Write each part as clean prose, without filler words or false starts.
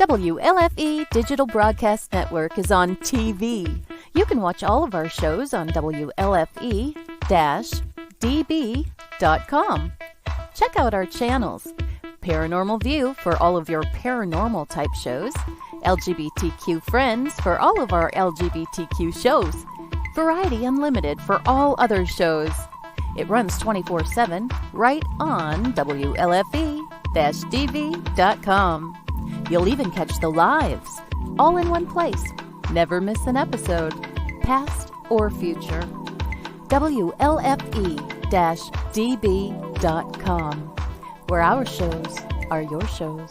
WLFE Digital Broadcast Network is on TV. You can watch all of our shows on WLFE-DB.com. Check out our channels: Paranormal View for all of your paranormal type shows, LGBTQ Friends for all of our LGBTQ shows, Variety Unlimited for all other shows. It runs 24/7 right on WLFE-DB.com. You'll even catch the lives, all in one place. Never miss an episode, past or future. WLFE-DB.com, where our shows are your shows.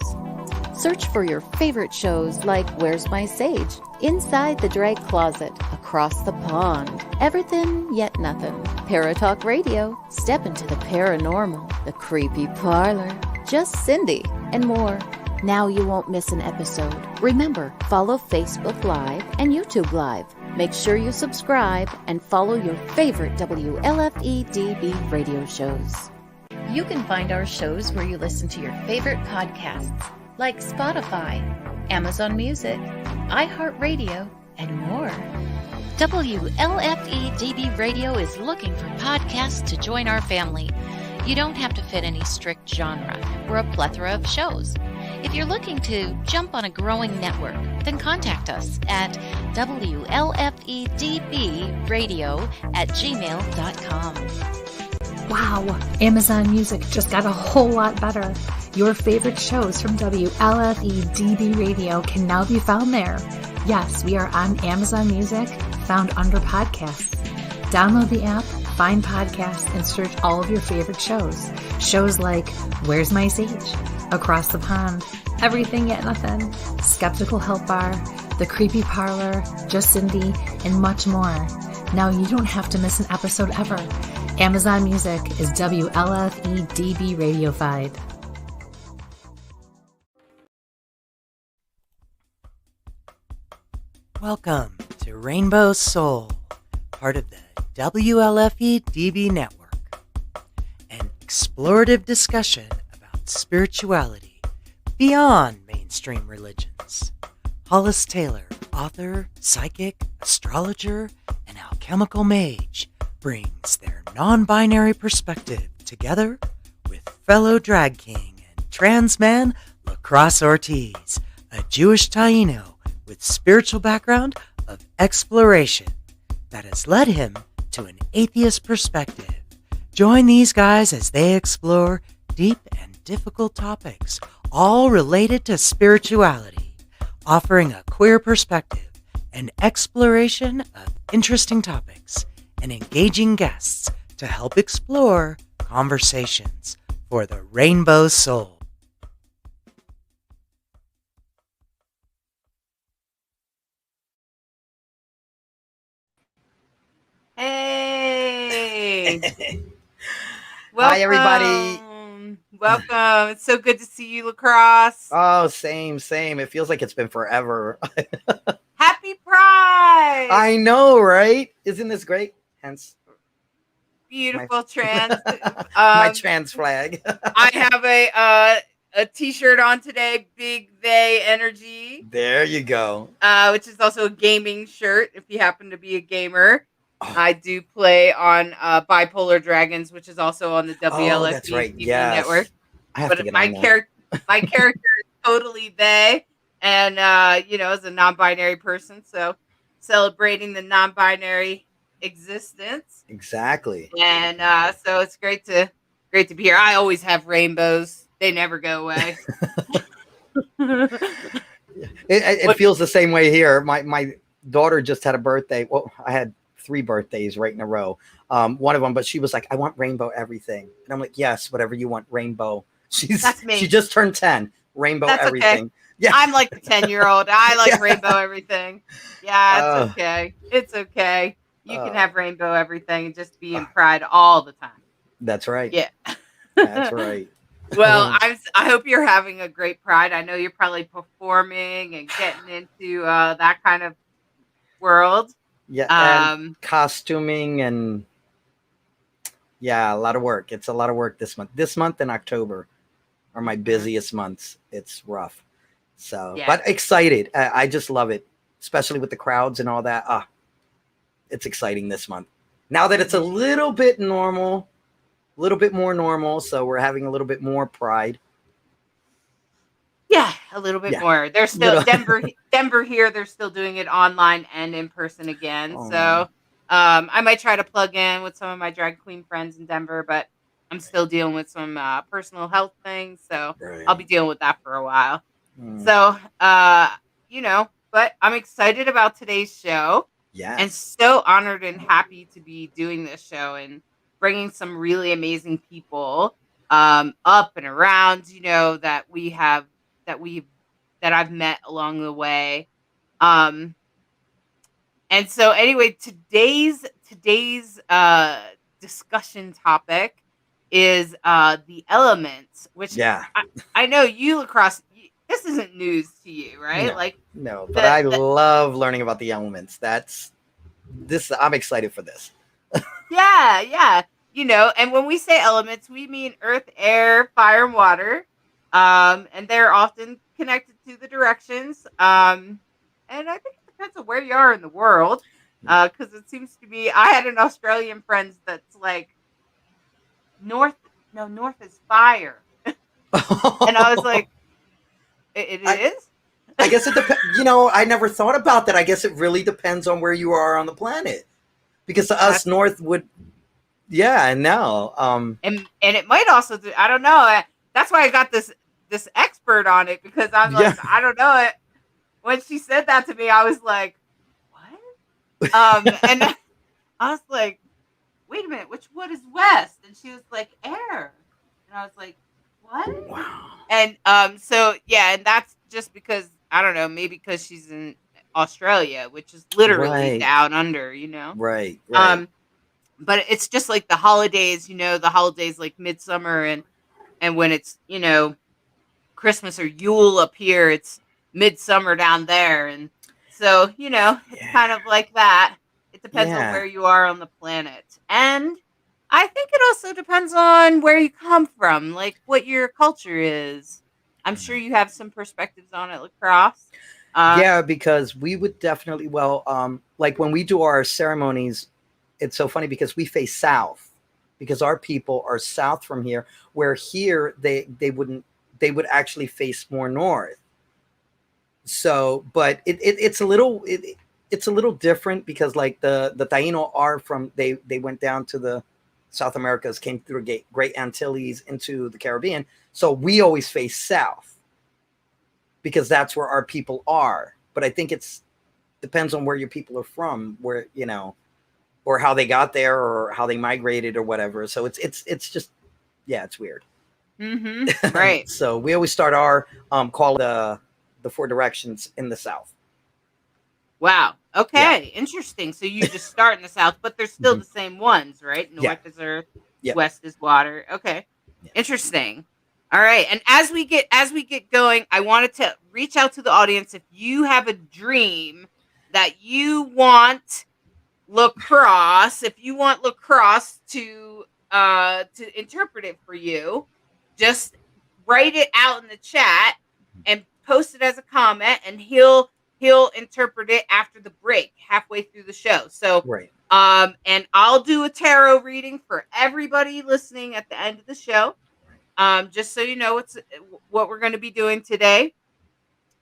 Search for your favorite shows like Where's My Sage, Inside the Drag Closet, Across the Pond, Everything Yet Nothing, Paratalk Radio, Step into the Paranormal, The Creepy Parlor, Just Cindy, and more. Now you won't miss an episode. Remember, follow Facebook Live and YouTube Live. Make sure you subscribe and follow your favorite WLFE-DB radio shows. You can find our shows where you listen to your favorite podcasts, like Spotify, Amazon Music, iHeartRadio, and more. WLFE-DB Radio is looking for podcasts to join our family. You don't have to fit any strict genre. We're a plethora of shows. If you're looking to jump on a growing network, then contact us at WLFEDBradio@gmail.com. Wow, Amazon Music just got a whole lot better. Your favorite shows from WLFE-DB Radio can now be found there. Yes, we are on Amazon Music, found under podcasts. Download the app, find podcasts, and search all of your favorite shows. Shows like Where's My Sage, Across the Pond, Everything Yet Nothing, Skeptical Help Bar, The Creepy Parlor, Just Cindy, and much more. Now you don't have to miss an episode ever. Amazon Music is WLFE-DB Radiofied. Welcome to Rainbow Soul, part of the WLFE-DB network, an explorative discussion about spirituality beyond mainstream religions. Hollis Taylor, author, psychic, astrologer, and alchemical mage, brings their non-binary perspective together with fellow drag king and trans man LeKross Ortiz, a Jewish Taino with spiritual background of exploration that has led him to an atheist perspective. Join these guys as they explore deep and difficult topics, all related to spirituality, offering a queer perspective and exploration of interesting topics and engaging guests to help explore conversations for the Rainbow Soul. Hey! Hi, everybody. Welcome. It's so good to see you, LeKross. Oh, same. It feels like it's been forever. Happy Pride! I know, right? Isn't this great? Hence, beautiful trans. my trans flag. I have a t-shirt on today, Big They Energy. There you go. Which is also a gaming shirt, if you happen to be a gamer. I do play on Bipolar Dragons, which is also on the WLFE that's right. TV Yes. network. I have But to get my on that. my character is totally they, and as a non-binary person, so celebrating the non-binary existence. Exactly. And so it's great to be here. I always have rainbows; they never go away. It feels the same way here. My daughter just had a birthday. Well, I had 3 birthdays right in a row. One of them, but she was like, I want rainbow everything. And I'm like, yes, whatever you want, rainbow. That's me. She just turned 10. Rainbow That's everything. Okay. Yeah. I'm like the 10-year-old. I like rainbow everything. Yeah, it's okay. It's okay. You can have rainbow everything and just be in pride all the time. That's right. Yeah. That's right. Well, I hope you're having a great pride. I know you're probably performing and getting into that kind of world. Yeah, and costuming and a lot of work. It's a lot of work this month. This month and October are my busiest months. It's rough. So, Yeah. but excited. I just love it, especially with the crowds and all that. It's exciting this month. Now that it's a little bit normal, a little bit more normal, so we're having a little bit more pride. Yeah, a little bit more. They're still Denver here. They're still doing it online and in person again. So I might try to plug in with some of my drag queen friends in Denver, but I'm still dealing with some personal health things. So I'll be dealing with that for a while. So, but I'm excited about today's show. Yeah. And so honored and happy to be doing this show and bringing some really amazing people up and around, that I've met along the way. And so anyway, today's discussion topic is the elements, which I know you, LeKross, this isn't news to you, right? No, but I love learning about the elements. I'm excited for this. Yeah. And when we say elements, we mean earth, air, fire, and water. And they're often connected to the directions. And I think it depends on where you are in the world. Because it seems to be, I had an Australian friend that's like, north is fire. And I was like, it is? I guess it depends. I never thought about that. I guess it really depends on where you are on the planet. Because to us, north would, no. And it might also, I don't know. That's why I got this expert on it, because I'm like, I don't know it. When she said that to me, I was like, what? And I was like, wait a minute, what is west? And she was like, air. And I was like, what? Wow. And so and that's just because, I don't know, maybe because she's in Australia, which is literally down under, Right. But it's just like the holidays, the holidays like midsummer and when it's, Christmas or Yule up here, it's midsummer down there. And so, it's kind of like that. It depends on where you are on the planet. And I think it also depends on where you come from, like what your culture is. I'm sure you have some perspectives on it, LeKross. Because we would definitely, like when we do our ceremonies, it's so funny because we face south, because our people are south from here, where here they would actually face more north. So, but it's a little different, because like the Taino are from, they went down to the South Americas, came through Great Antilles into the Caribbean. So we always face south, because that's where our people are. But I think it's depends on where your people are from, where, or how they got there, or how they migrated, or whatever. So it's just, it's weird. Mm-hmm. Right. So we always start our call the four directions in the south. Wow. Okay. Interesting. So you just start in the south, but they're still the same ones, right? North is earth, west is water. Okay. Interesting. All right. And as we get going, I wanted to reach out to the audience. If you have a dream that you want LeKross, to interpret it for you, just write it out in the chat and post it as a comment, and he'll interpret it after the break, halfway through the show. So, and I'll do a tarot reading for everybody listening at the end of the show. Just so you know what we're going to be doing today.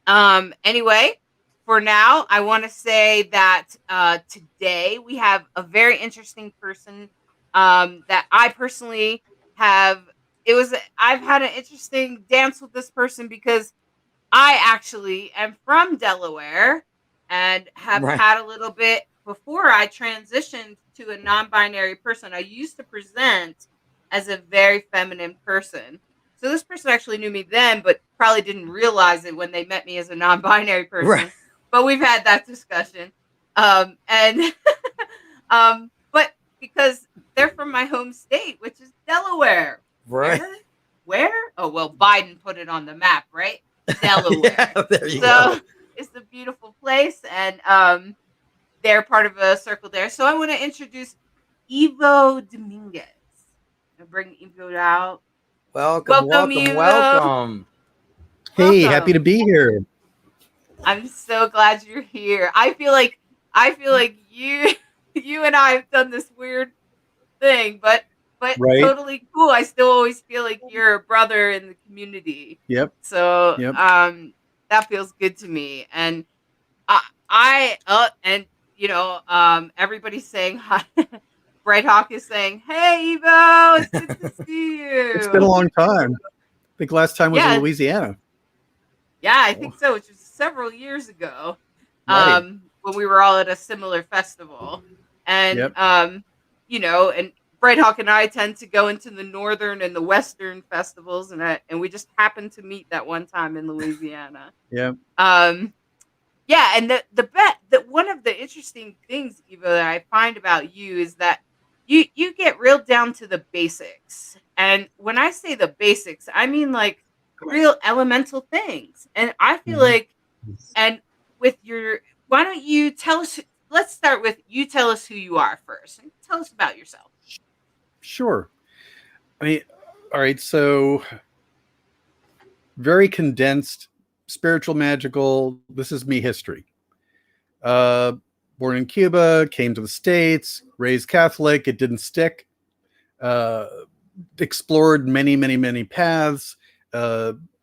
Anyway, for now, I want to say that today we have a very interesting person that I personally have. I've had an interesting dance with this person, because I actually am from Delaware and have had a little bit before I transitioned to a non-binary person. I used to present as a very feminine person. So this person actually knew me then, but probably didn't realize it when they met me as a non-binary person. Right. But we've had that discussion. But because they're from my home state, which is Delaware. Right. Where? Oh, well, Biden put it on the map, right? Delaware. There you go. It's a beautiful place, and they're part of a circle there. So I want to introduce Ivo Dominguez. I'll bring Ivo out. Welcome. Ivo. Hey, happy to Welcome. be here. I'm so glad you're here. I feel like you you and I have done this weird thing, but Right? totally cool. I still always feel like you're a brother in the community. Yep. So Yep. that feels good to me. And and everybody's saying hi. Bright Hawk is saying, "Hey Evo, it's good to see It's been a you." long time. I think last time was in Yeah, Louisiana. yeah, I think so, which was several years ago. Right. When we were all at a similar festival. And Yep. And Bright Hawk and I tend to go into the northern and the western festivals, and we just happened to meet that one time in Louisiana. Yep. Yeah, and the one of the interesting things, Evo, that I find about you is that you get real down to the basics. And when I say the basics, I mean like real elemental things. And I feel like, and with your, why don't you tell us? Let's start with you. Tell us who you are first. And tell us about yourself. Sure. I mean, all right. So, very condensed, spiritual, magical. This is me history. Born in Cuba, came to the States, raised Catholic. It didn't stick. Explored many paths.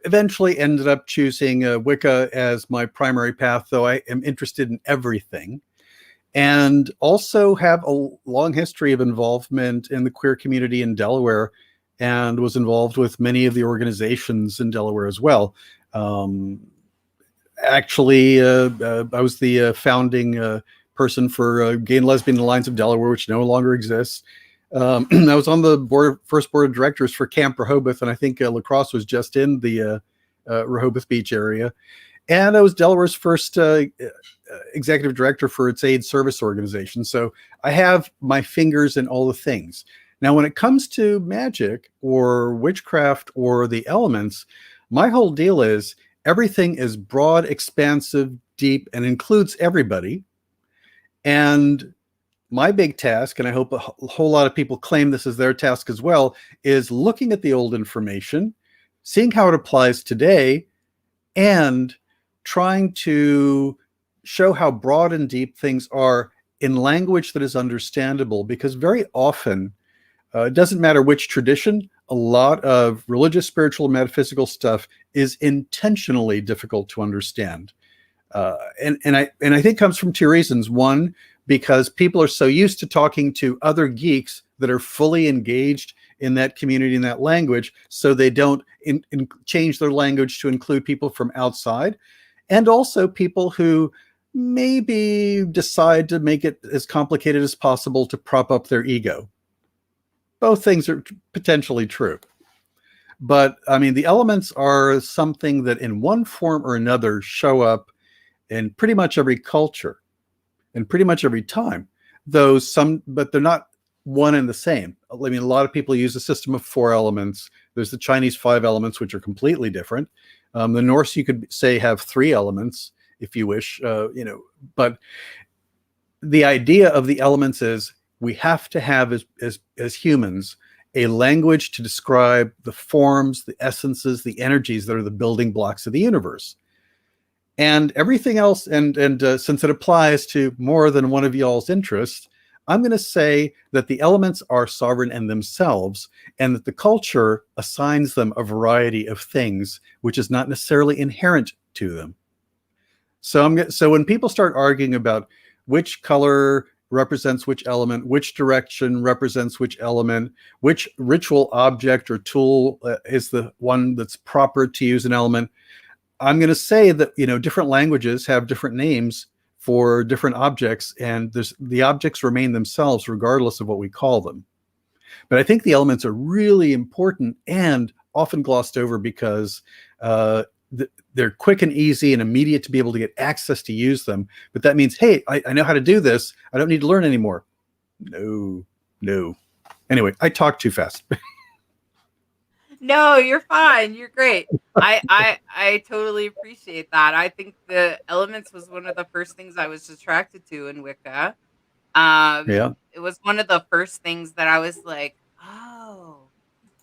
Eventually ended up choosing Wicca as my primary path, though I am interested in everything. And also have a long history of involvement in the queer community in Delaware, and was involved with many of the organizations in Delaware as well. Actually, I was the founding person for Gay and Lesbian Alliance of Delaware, which no longer exists. I was on the first board of directors for Camp Rehoboth, and I think LeKross was just in the Rehoboth Beach area. And I was Delaware's first executive director for its AIDS service organization. So I have my fingers in all the things. Now, when it comes to magic or witchcraft or the elements, my whole deal is everything is broad, expansive, deep, and includes everybody. And my big task, and I hope a whole lot of people claim this as their task as well, is looking at the old information, seeing how it applies today, and trying to show how broad and deep things are in language that is understandable. Because very often, it doesn't matter which tradition, a lot of religious, spiritual, metaphysical stuff is intentionally difficult to understand. And I think it comes from two reasons. One, because people are so used to talking to other geeks that are fully engaged in that community, in that language, so they don't change their language to include people from outside. And also people who maybe decide to make it as complicated as possible to prop up their ego. Both things are potentially true. But I mean, the elements are something that in one form or another show up in pretty much every culture and pretty much every time, but they're not one and the same. I mean, a lot of people use a system of 4 elements. There's the Chinese 5 elements, which are completely different. The Norse, you could say, have 3 elements if you wish, but the idea of the elements is we have to have as humans a language to describe the forms, the essences, the energies that are the building blocks of the universe. And everything else, and since it applies to more than one of y'all's interests, I'm going to say that the elements are sovereign in themselves, and that the culture assigns them a variety of things, which is not necessarily inherent to them. So when people start arguing about which color represents which element, which direction represents which element, which ritual object or tool is the one that's proper to use an element, I'm going to say that, different languages have different names for different objects, and the objects remain themselves regardless of what we call them. But I think the elements are really important and often glossed over because they're quick and easy and immediate to be able to get access to use them. But that means, hey, I know how to do this. I don't need to learn anymore. No. Anyway, I talk too fast. No, you're fine. You're great. I totally appreciate that. I think the elements was one of the first things I was attracted to in Wicca. Yeah. It was one of the first things that I was like, oh,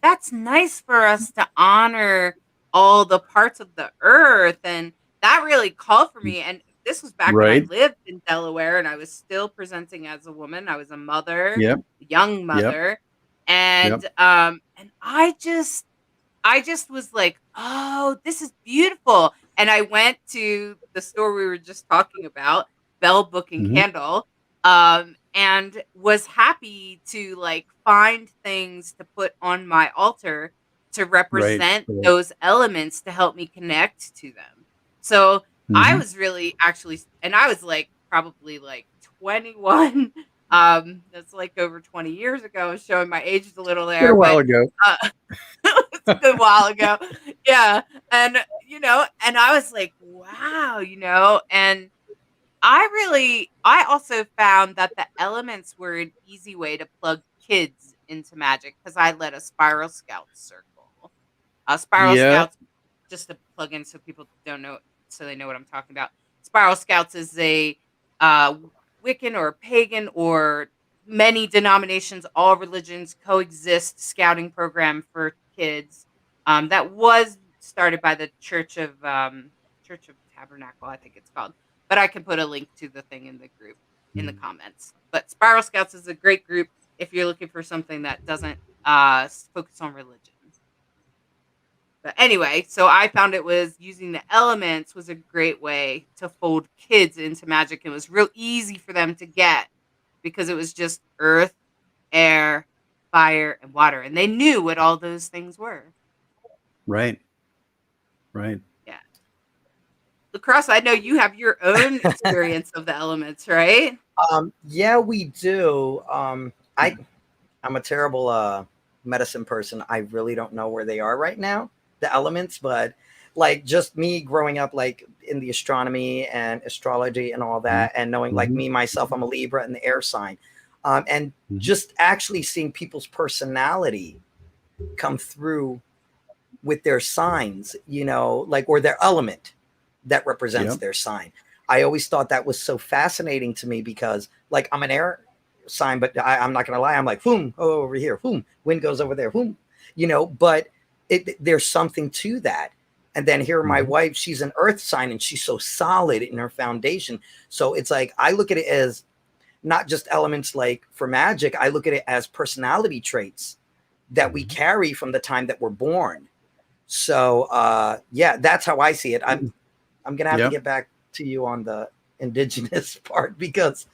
that's nice for us to honor all the parts of the earth, and that really called for me. And this was back when I lived in Delaware and I was still presenting as a woman. I was a mother, a young mother. And I just was like, oh, this is beautiful. And I went to the store we were just talking about, Bell Book and Candle, and was happy to like find things to put on my altar to represent those elements to help me connect to them. So I was really actually, and I was like probably like 21. That's like over 20 years ago. Showing my age a little there. A while ago. It's a good while ago. Yeah. And, you know, and I was like, wow, you know, and I also found that the elements were an easy way to plug kids into magic because I led a Spiral Scouts circle. Spiral Scouts, just to plug in so people don't know, so they know what I'm talking about. Spiral Scouts is a Wiccan or pagan or many denominations, all religions coexist scouting program for kids that was started by the Church of Tabernacle, I think it's called. But I can put a link to the thing in the group in the comments. But Spiral Scouts is a great group if you're looking for something that doesn't focus on religion. But anyway, so I found it was using the elements was a great way to fold kids into magic. It was real easy for them to get because it was just earth, air, fire, and water. And they knew what all those things were. Right. Yeah. LeKross, I know you have your own experience of the elements, right? Yeah, we do. I'm a terrible medicine person. I really don't know where they are right now, the elements, but like just me growing up like in the astronomy and astrology and all that, and knowing like me myself, I'm a Libra and the air sign, and just actually seeing people's personality come through with their signs, you know, like, or their element that represents their sign. I always thought that was so fascinating to me because like I'm an air sign, but I'm not gonna lie, I'm like, boom, oh, over here, boom, wind goes over there, boom, you know, but there's something to that. And then here, my wife, she's an earth sign and she's so solid in her foundation. So it's like, I look at it as not just elements like for magic, I look at it as personality traits that we carry from the time that we're born. So yeah, that's how I see it. I'm gonna have to get back to you on the indigenous part because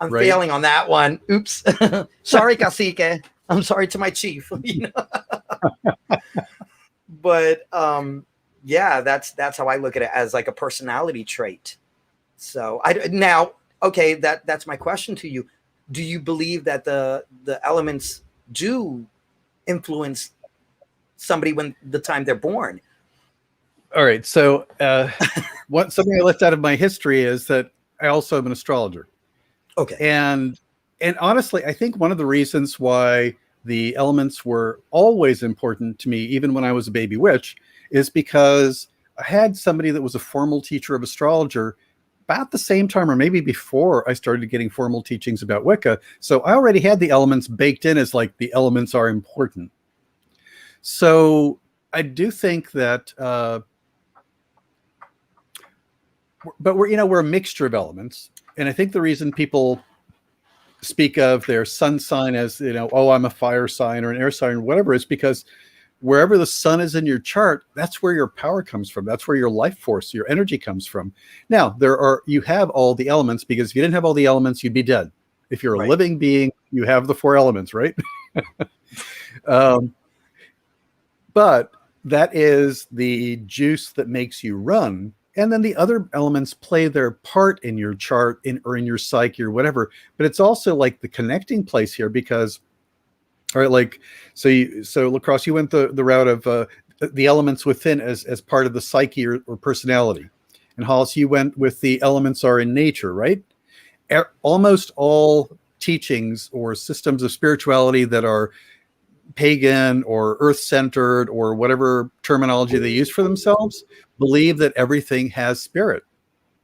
I'm failing on that one. Oops. Sorry, cacique. I'm sorry to my chief. You know? But yeah, that's how I look at it, as like a personality trait. So okay, that's my question to you. Do you believe that the elements do influence somebody when the time they're born? All right. So something I left out of my history is that I also am an astrologer. Okay. And honestly, I think one of the reasons why the elements were always important to me, even when I was a baby witch, is because I had somebody that was a formal teacher of astrologer about the same time, or maybe before I started getting formal teachings about Wicca. So I already had the elements baked in as like the elements are important. So I do think that, but we're a mixture of elements. And I think the reason people speak of their sun sign as, oh, I'm a fire sign or an air sign or whatever, is because wherever the sun is in your chart, that's where your power comes from. That's where your life force, your energy comes from. Now, you have all the elements, because if you didn't have all the elements, you'd be dead. If you're a living being, you have the 4 elements, right? But that is the juice that makes you run. And then the other elements play their part in your chart or in your psyche or whatever. But it's also like the connecting place here, because, all right, like, so LeKross, you went the route of the elements within as part of the psyche or personality. And Hollis, you went with the elements are in nature, right? Almost all teachings or systems of spirituality that are pagan or earth-centered or whatever terminology they use for themselves believe that everything has spirit.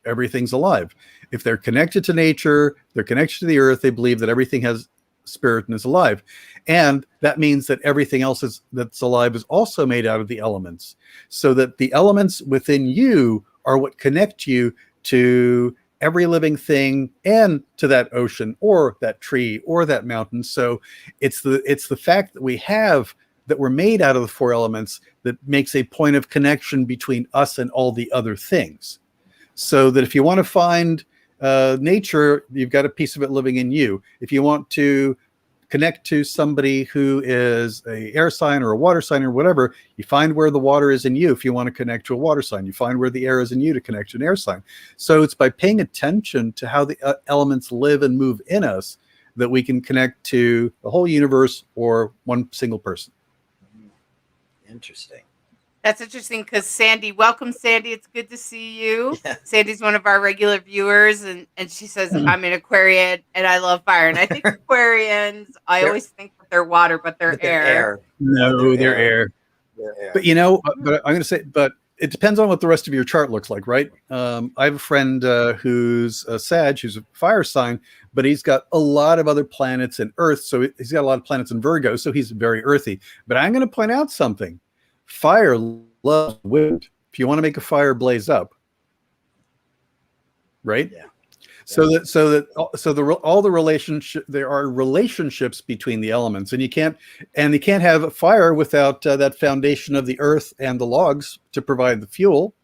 Everything's alive. If they're connected to nature, they're connected to the earth, they believe that everything has spirit and is alive. And that means that everything else that's alive is also made out of the elements, so that the elements within you are what connect you to every living thing and to that ocean or that tree or that mountain. So it's the fact that we're made out of the four elements that makes a point of connection between us and all the other things. So that if you want to find nature, you've got a piece of it living in you. If you want to connect to somebody who is a air sign or a water sign or whatever, you find where the water is in you. If you want to connect to a water sign, you find where the air is in you to connect to an air sign. So it's by paying attention to how the elements live and move in us that we can connect to the whole universe or one single person. Interesting. That's interesting because Sandy, welcome Sandy. It's good to see you. Yeah. Sandy's one of our regular viewers, and she says, I'm an Aquarian and I love fire. And I think Aquarians, I always think that they're water, but they're air. No, they're air. But you know, but I'm going to say, but it depends on what the rest of your chart looks like, right? I have a friend who's a Sag, who's a fire sign, but he's got a lot of other planets in Earth. So he's got a lot of planets in Virgo, so he's very earthy. But I'm going to point out something. Fire loves wind. If you want to make a fire blaze up, right? Yeah. All the relationship, there are relationships between the elements, and you can't have a fire without that foundation of the earth and the logs to provide the fuel.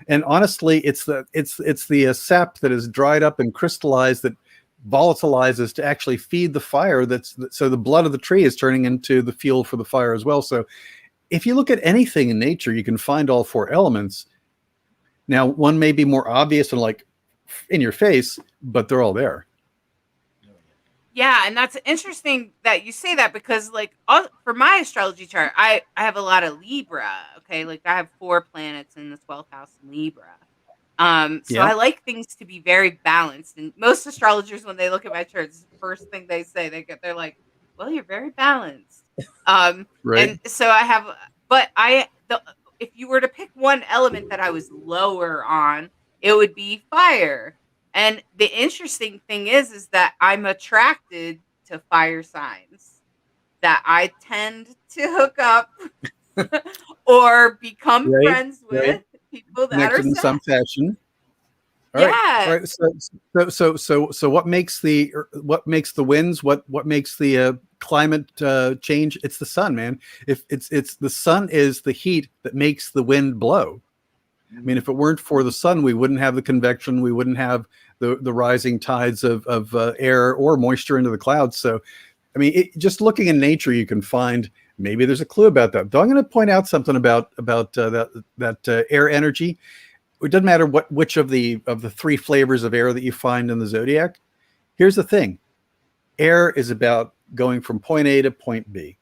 And honestly, it's the sap that is dried up and crystallized that volatilizes to actually feed the fire. So the blood of the tree is turning into the fuel for the fire as well. So if you look at anything in nature, you can find all four elements. Now, one may be more obvious and like in your face, but they're all there. Yeah, and that's interesting that you say that because, like, for my astrology chart, I have a lot of Libra. Okay, like I have 4 planets in the 12th house in Libra. So I like things to be very balanced. And most astrologers, when they look at my charts, the first thing they say, they're like, "Well, you're very balanced." Right. And so I have, but if you were to pick one element that I was lower on, it would be fire. And the interesting thing is that I'm attracted to fire signs that I tend to hook up or become friends with people that are in some fashion. All right. So what makes the winds? What makes the climate change? It's the sun, man. If it's the sun is the heat that makes the wind blow. I mean, if it weren't for the sun, we wouldn't have the convection. We wouldn't have the rising tides of air or moisture into the clouds. So, I mean, just looking in nature, you can find maybe there's a clue about that. Though I'm going to point out something about that air energy. It doesn't matter which of the 3 flavors of air that you find in the zodiac. Here's the thing: air is about going from point A to point B.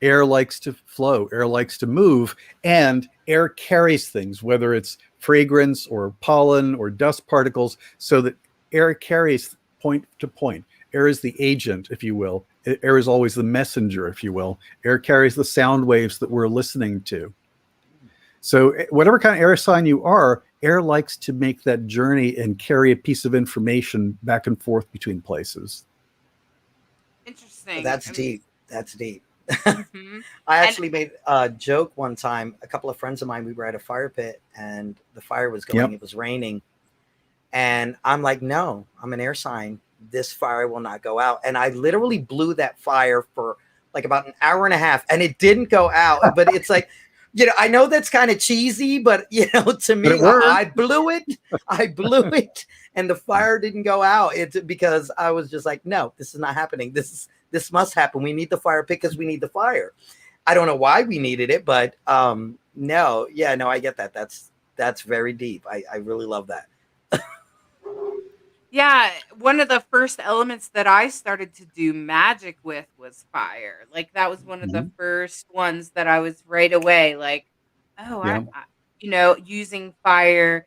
Air likes to flow, air likes to move, and air carries things, whether it's fragrance or pollen or dust particles, so that air carries point to point. Air is the agent, if you will. Air is always the messenger, if you will. Air carries the sound waves that we're listening to. So whatever kind of air sign you are, air likes to make that journey and carry a piece of information back and forth between places. Interesting. That's deep. That's deep. Mm-hmm. I actually made a joke one time. A couple of friends of mine, we were at a fire pit and the fire was going. It was raining. And I'm like, no, I'm an air sign. This fire will not go out. And I literally blew that fire for like about an hour and a half and it didn't go out. But it's like, you know, I know that's kind of cheesy, but you know, to me, I blew it. I blew it, and the fire didn't go out. It's because I was just like, no, this is not happening. This must happen. We need the fire pit because we need the fire. I don't know why we needed it, but I get that. That's very deep. I really love that. Yeah, one of the first elements that I started to do magic with was fire. Like that was one of the first ones that I was right away like, I using fire.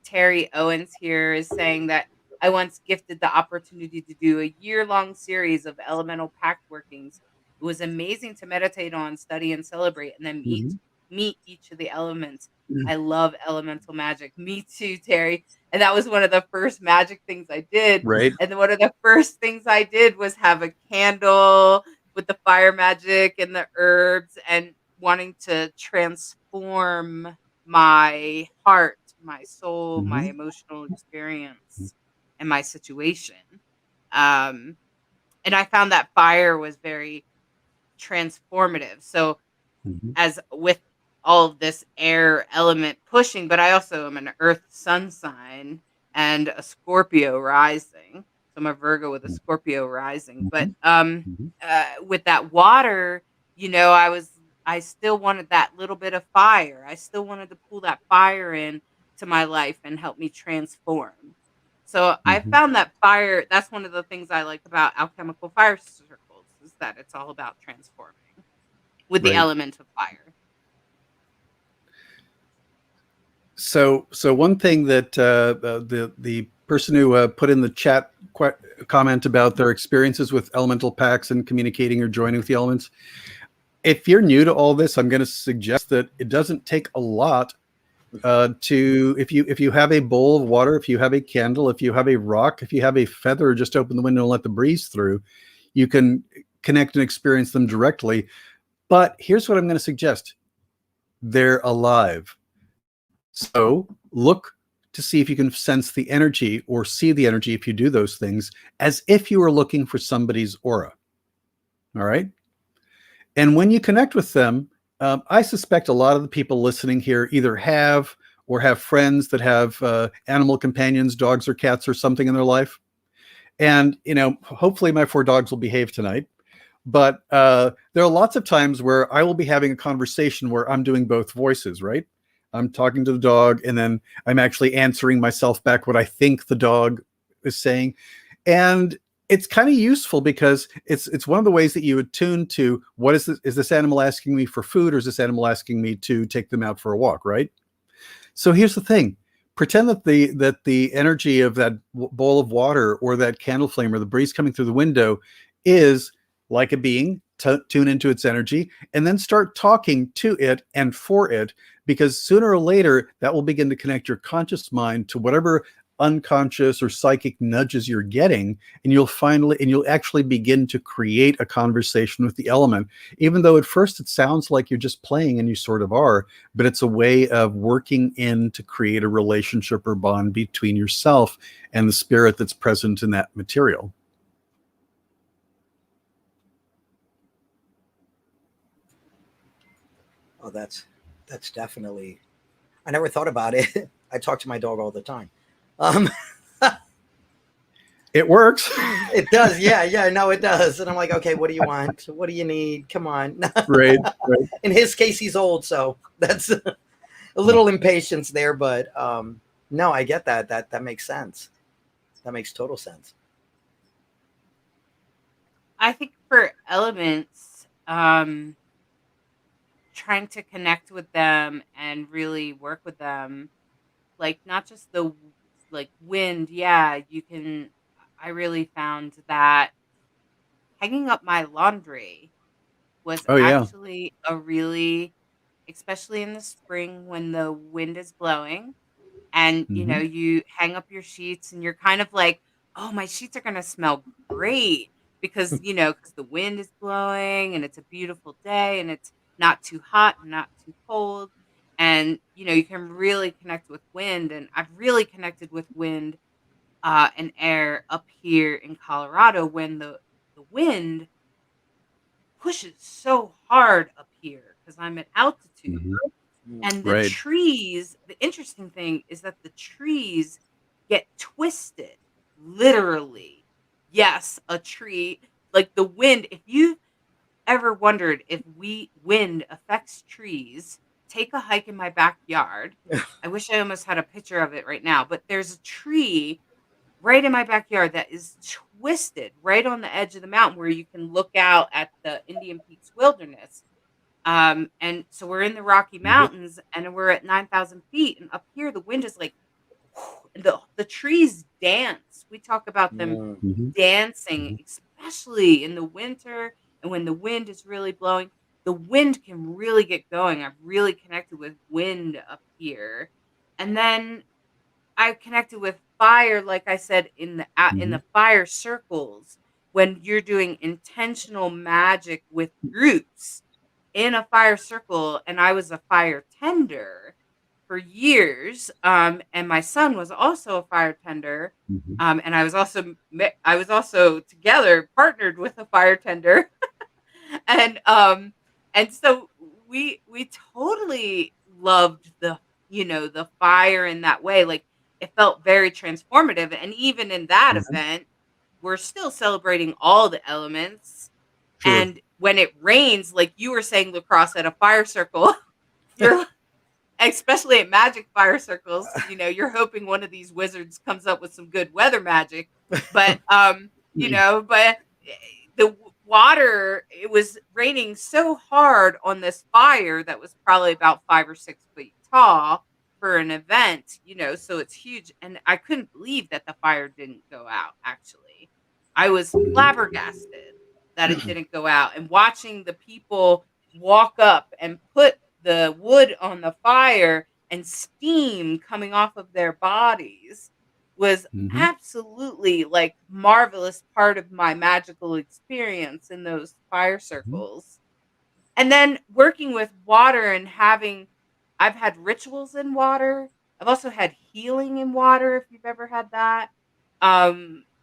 Terry Owens here is saying that I once gifted the opportunity to do a year-long series of elemental pact workings. It was amazing to meditate on, study, and celebrate, and then meet meet each of the elements. I love elemental magic. Me too, Terry. And that was one of the first magic things I did. Right. And one of the first things I did was have a candle with the fire magic and the herbs, and wanting to transform my heart, my soul, my emotional experience, and my situation. And I found that fire was very transformative. So as with all of this air element pushing, but I also am an earth sun sign and a Scorpio rising. So I'm a Virgo with a Scorpio rising. But with that water, I still wanted that little bit of fire. I still wanted to pull that fire in to my life and help me transform. So I found that fire, that's one of the things I like about alchemical fire circles, is that it's all about transforming with the element of fire. So one thing that the person who put in the chat comment about their experiences with elemental pacts and communicating or joining with the elements, if you're new to all this, I'm going to suggest that it doesn't take a lot if you have a bowl of water, if you have a candle, if you have a rock, if you have a feather, just open the window and let the breeze through. You can connect and experience them directly. But here's what I'm going to suggest. They're alive. So look to see if you can sense the energy or see the energy if you do those things, as if you were looking for somebody's aura. All right? And when you connect with them, I suspect a lot of the people listening here either have or have friends that have animal companions, dogs or cats or something in their life. And, hopefully my 4 dogs will behave tonight. But there are lots of times where I will be having a conversation where I'm doing both voices, right? I'm talking to the dog, and then I'm actually answering myself back what I think the dog is saying. And it's kind of useful because it's one of the ways that you attune to what is this animal asking me for food, or is this animal asking me to take them out for a walk, right? So here's the thing. Pretend that the energy of that bowl of water or that candle flame or the breeze coming through the window is like a being. Tune into its energy and then start talking to it and for it, because sooner or later that will begin to connect your conscious mind to whatever unconscious or psychic nudges you're getting, and you'll actually begin to create a conversation with the element, even though at first it sounds like you're just playing, and you sort of are, but it's a way of working in to create a relationship or bond between yourself and the spirit that's present in that material. Oh, that's definitely, I never thought about it. I talk to my dog all the time. It works. It does. Yeah, no, it does. And I'm like, okay, what do you want? What do you need? Come on. Right. In his case, he's old, so that's a little impatience there, but no, I get that. That makes sense. That makes total sense. I think for elements, trying to connect with them and really work with them, like not just the wind. Yeah, you can. I really found that hanging up my laundry was actually a really, especially in the spring when the wind is blowing, and you hang up your sheets and you're kind of like, oh, my sheets are gonna smell great because because the wind is blowing and it's a beautiful day and it's not too hot and not too cold. And, you can really connect with wind. And I've really connected with wind and air up here in Colorado when the wind pushes so hard up here because I'm at altitude. And the trees, the interesting thing is that the trees get twisted, literally. Yes, a tree, like the wind, if you've ever wondered if wind affects trees, take a hike in my backyard. I wish I almost had a picture of it right now, but there's a tree right in my backyard that is twisted right on the edge of the mountain where you can look out at the Indian Peaks wilderness. And so we're in the Rocky Mountains and we're at 9,000 feet, and up here the wind is like, the trees dance. We talk about them dancing, especially in the winter. And when the wind is really blowing, the the wind can really get going. I've really connected with wind up here. And then I connected with fire, like I said, in the fire circles, when you're doing intentional magic with groups in a fire circle. And I was a fire tender for years, and my son was also a fire tender, and I was also together partnered with a fire tender, and so we totally loved the fire in that way. Like, it felt very transformative, and even in that event, we're still celebrating all the elements. Sure. And when it rains, like you were saying, LeKross, at a fire circle, you're especially at magic fire circles, you're hoping one of these wizards comes up with some good weather magic. But but the water, it was raining so hard on this fire that was probably about 5 or 6 feet tall for an event, so it's huge. And I couldn't believe that the fire didn't go out. Actually, I was flabbergasted that it didn't go out, and watching the people walk up and put the wood on the fire and steam coming off of their bodies was absolutely like marvelous part of my magical experience in those fire circles. And then working with water and I've had rituals in water. I've also had healing in water, if you've ever had that,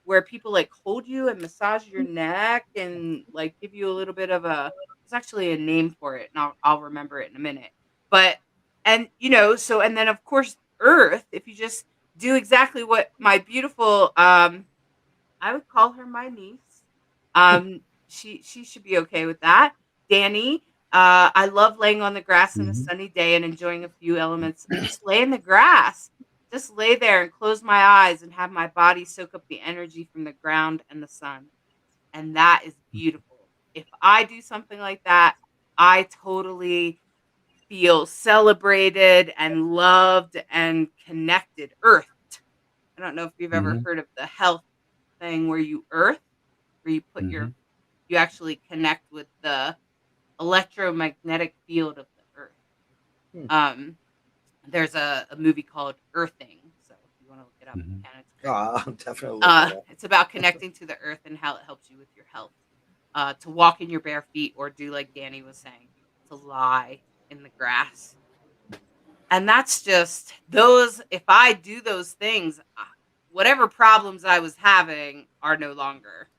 where people like hold you and massage your neck and like give you a little bit of there's actually a name for it, and I'll remember it in a minute. But, and then of course, earth, if you just do exactly what my beautiful, I would call her my niece. She should be okay with that. Danny, I love laying on the grass on a sunny day and enjoying a few elements. Just lay in the grass. Just lay there and close my eyes and have my body soak up the energy from the ground and the sun. And that is beautiful. If I do something like that, I totally feel celebrated and loved and connected. Earthed. I don't know if you've ever heard of the health thing where you earth, where you put you actually connect with the electromagnetic field of the earth. There's a movie called Earthing, so if you want to look it up, you can. It's Definitely. It's about connecting to the earth and how it helps you with your health. To walk in your bare feet, or do like Danny was saying, to lie in the grass. And that's just those. If I do those things, whatever problems I was having are no longer.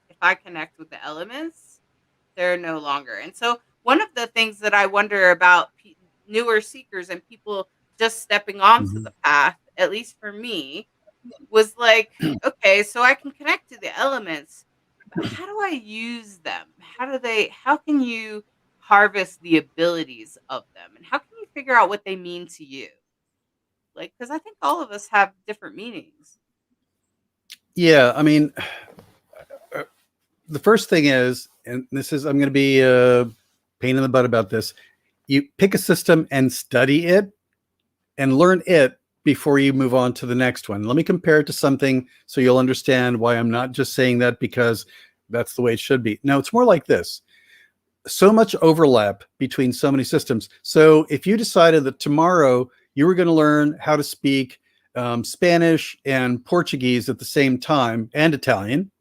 If I connect with the elements, they're no longer. And so one of the things that I wonder about newer seekers and people just stepping onto the path, at least for me, was like, okay, so I can connect to the elements, but how do I use them? How can you harvest the abilities of them? And how can you figure out what they mean to you? Like, because I think all of us have different meanings. Yeah, I mean, the first thing is, and I'm going to be a pain in the butt about this. You pick a system and study it and learn it before you move on to the next one. Let me compare it to something so you'll understand why I'm not just saying that because that's the way it should be. No, it's more like this. So much overlap between so many systems. So if you decided that tomorrow you were going to learn how to speak Spanish and Portuguese at the same time, and Italian,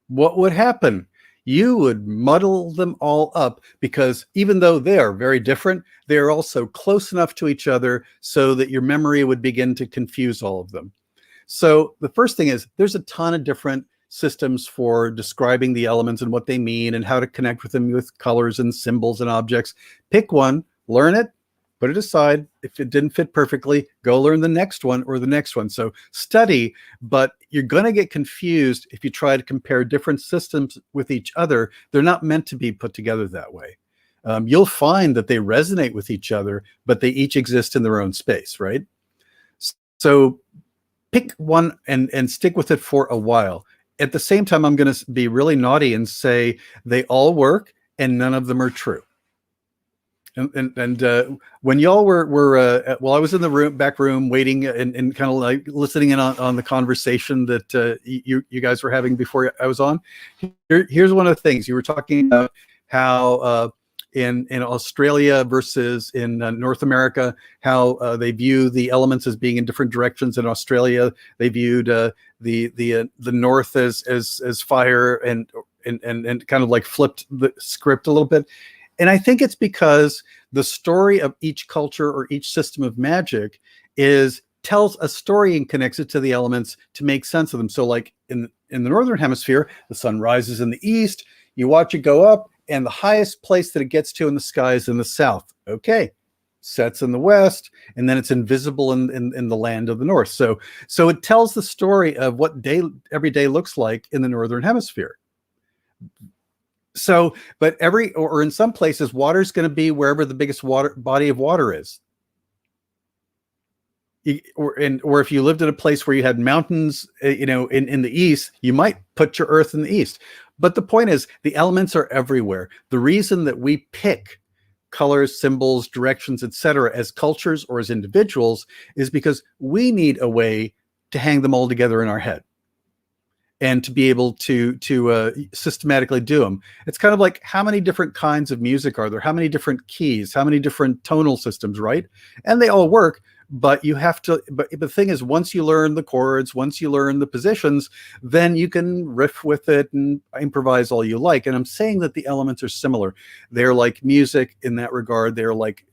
what would happen? You would muddle them all up, because even though they are very different, they are also close enough to each other so that your memory would begin to confuse all of them. So the first thing is, there's a ton of different systems for describing the elements and what they mean and how to connect with them with colors and symbols and objects. Pick one, learn it, put it aside. If it didn't fit perfectly, go learn the next one or the next one. So study, but you're going to get confused if you try to compare different systems with each other. They're not meant to be put together that way. You'll find that they resonate with each other, but they each exist in their own space, right? So pick one and stick with it for a while. At the same time, I'm going to be really naughty and say they all work and none of them are true. And when y'all were while I was in the back room waiting and kind of like listening in on the conversation that you guys were having before I was on, here's one of the things you were talking about, how in Australia versus in North America, how they view the elements as being in different directions. In Australia, they viewed the north as fire, and kind of like flipped the script a little bit. And I think it's because the story of each culture or each system of magic tells a story and connects it to the elements to make sense of them. So like in the northern hemisphere, the sun rises in the east, you watch it go up, and the highest place that it gets to in the sky is in the south. Okay. Sets in the west, and then it's invisible in the land of the north. So it tells the story of what every day looks like in the northern hemisphere. So, but or in some places, water is going to be wherever the biggest body of water is. Or if you lived in a place where you had mountains, in the east, you might put your earth in the east. But the point is, the elements are everywhere. The reason that we pick colors, symbols, directions, etc., as cultures or as individuals is because we need a way to hang them all together in our head and to be able to systematically do them. It's kind of like, how many different kinds of music are there? How many different keys? How many different tonal systems, right? And they all work. But you have to, but the thing is, once you learn the chords, once you learn the positions, then you can riff with it and improvise all you like. And I'm saying that the elements are similar. They're like music in that regard. They're like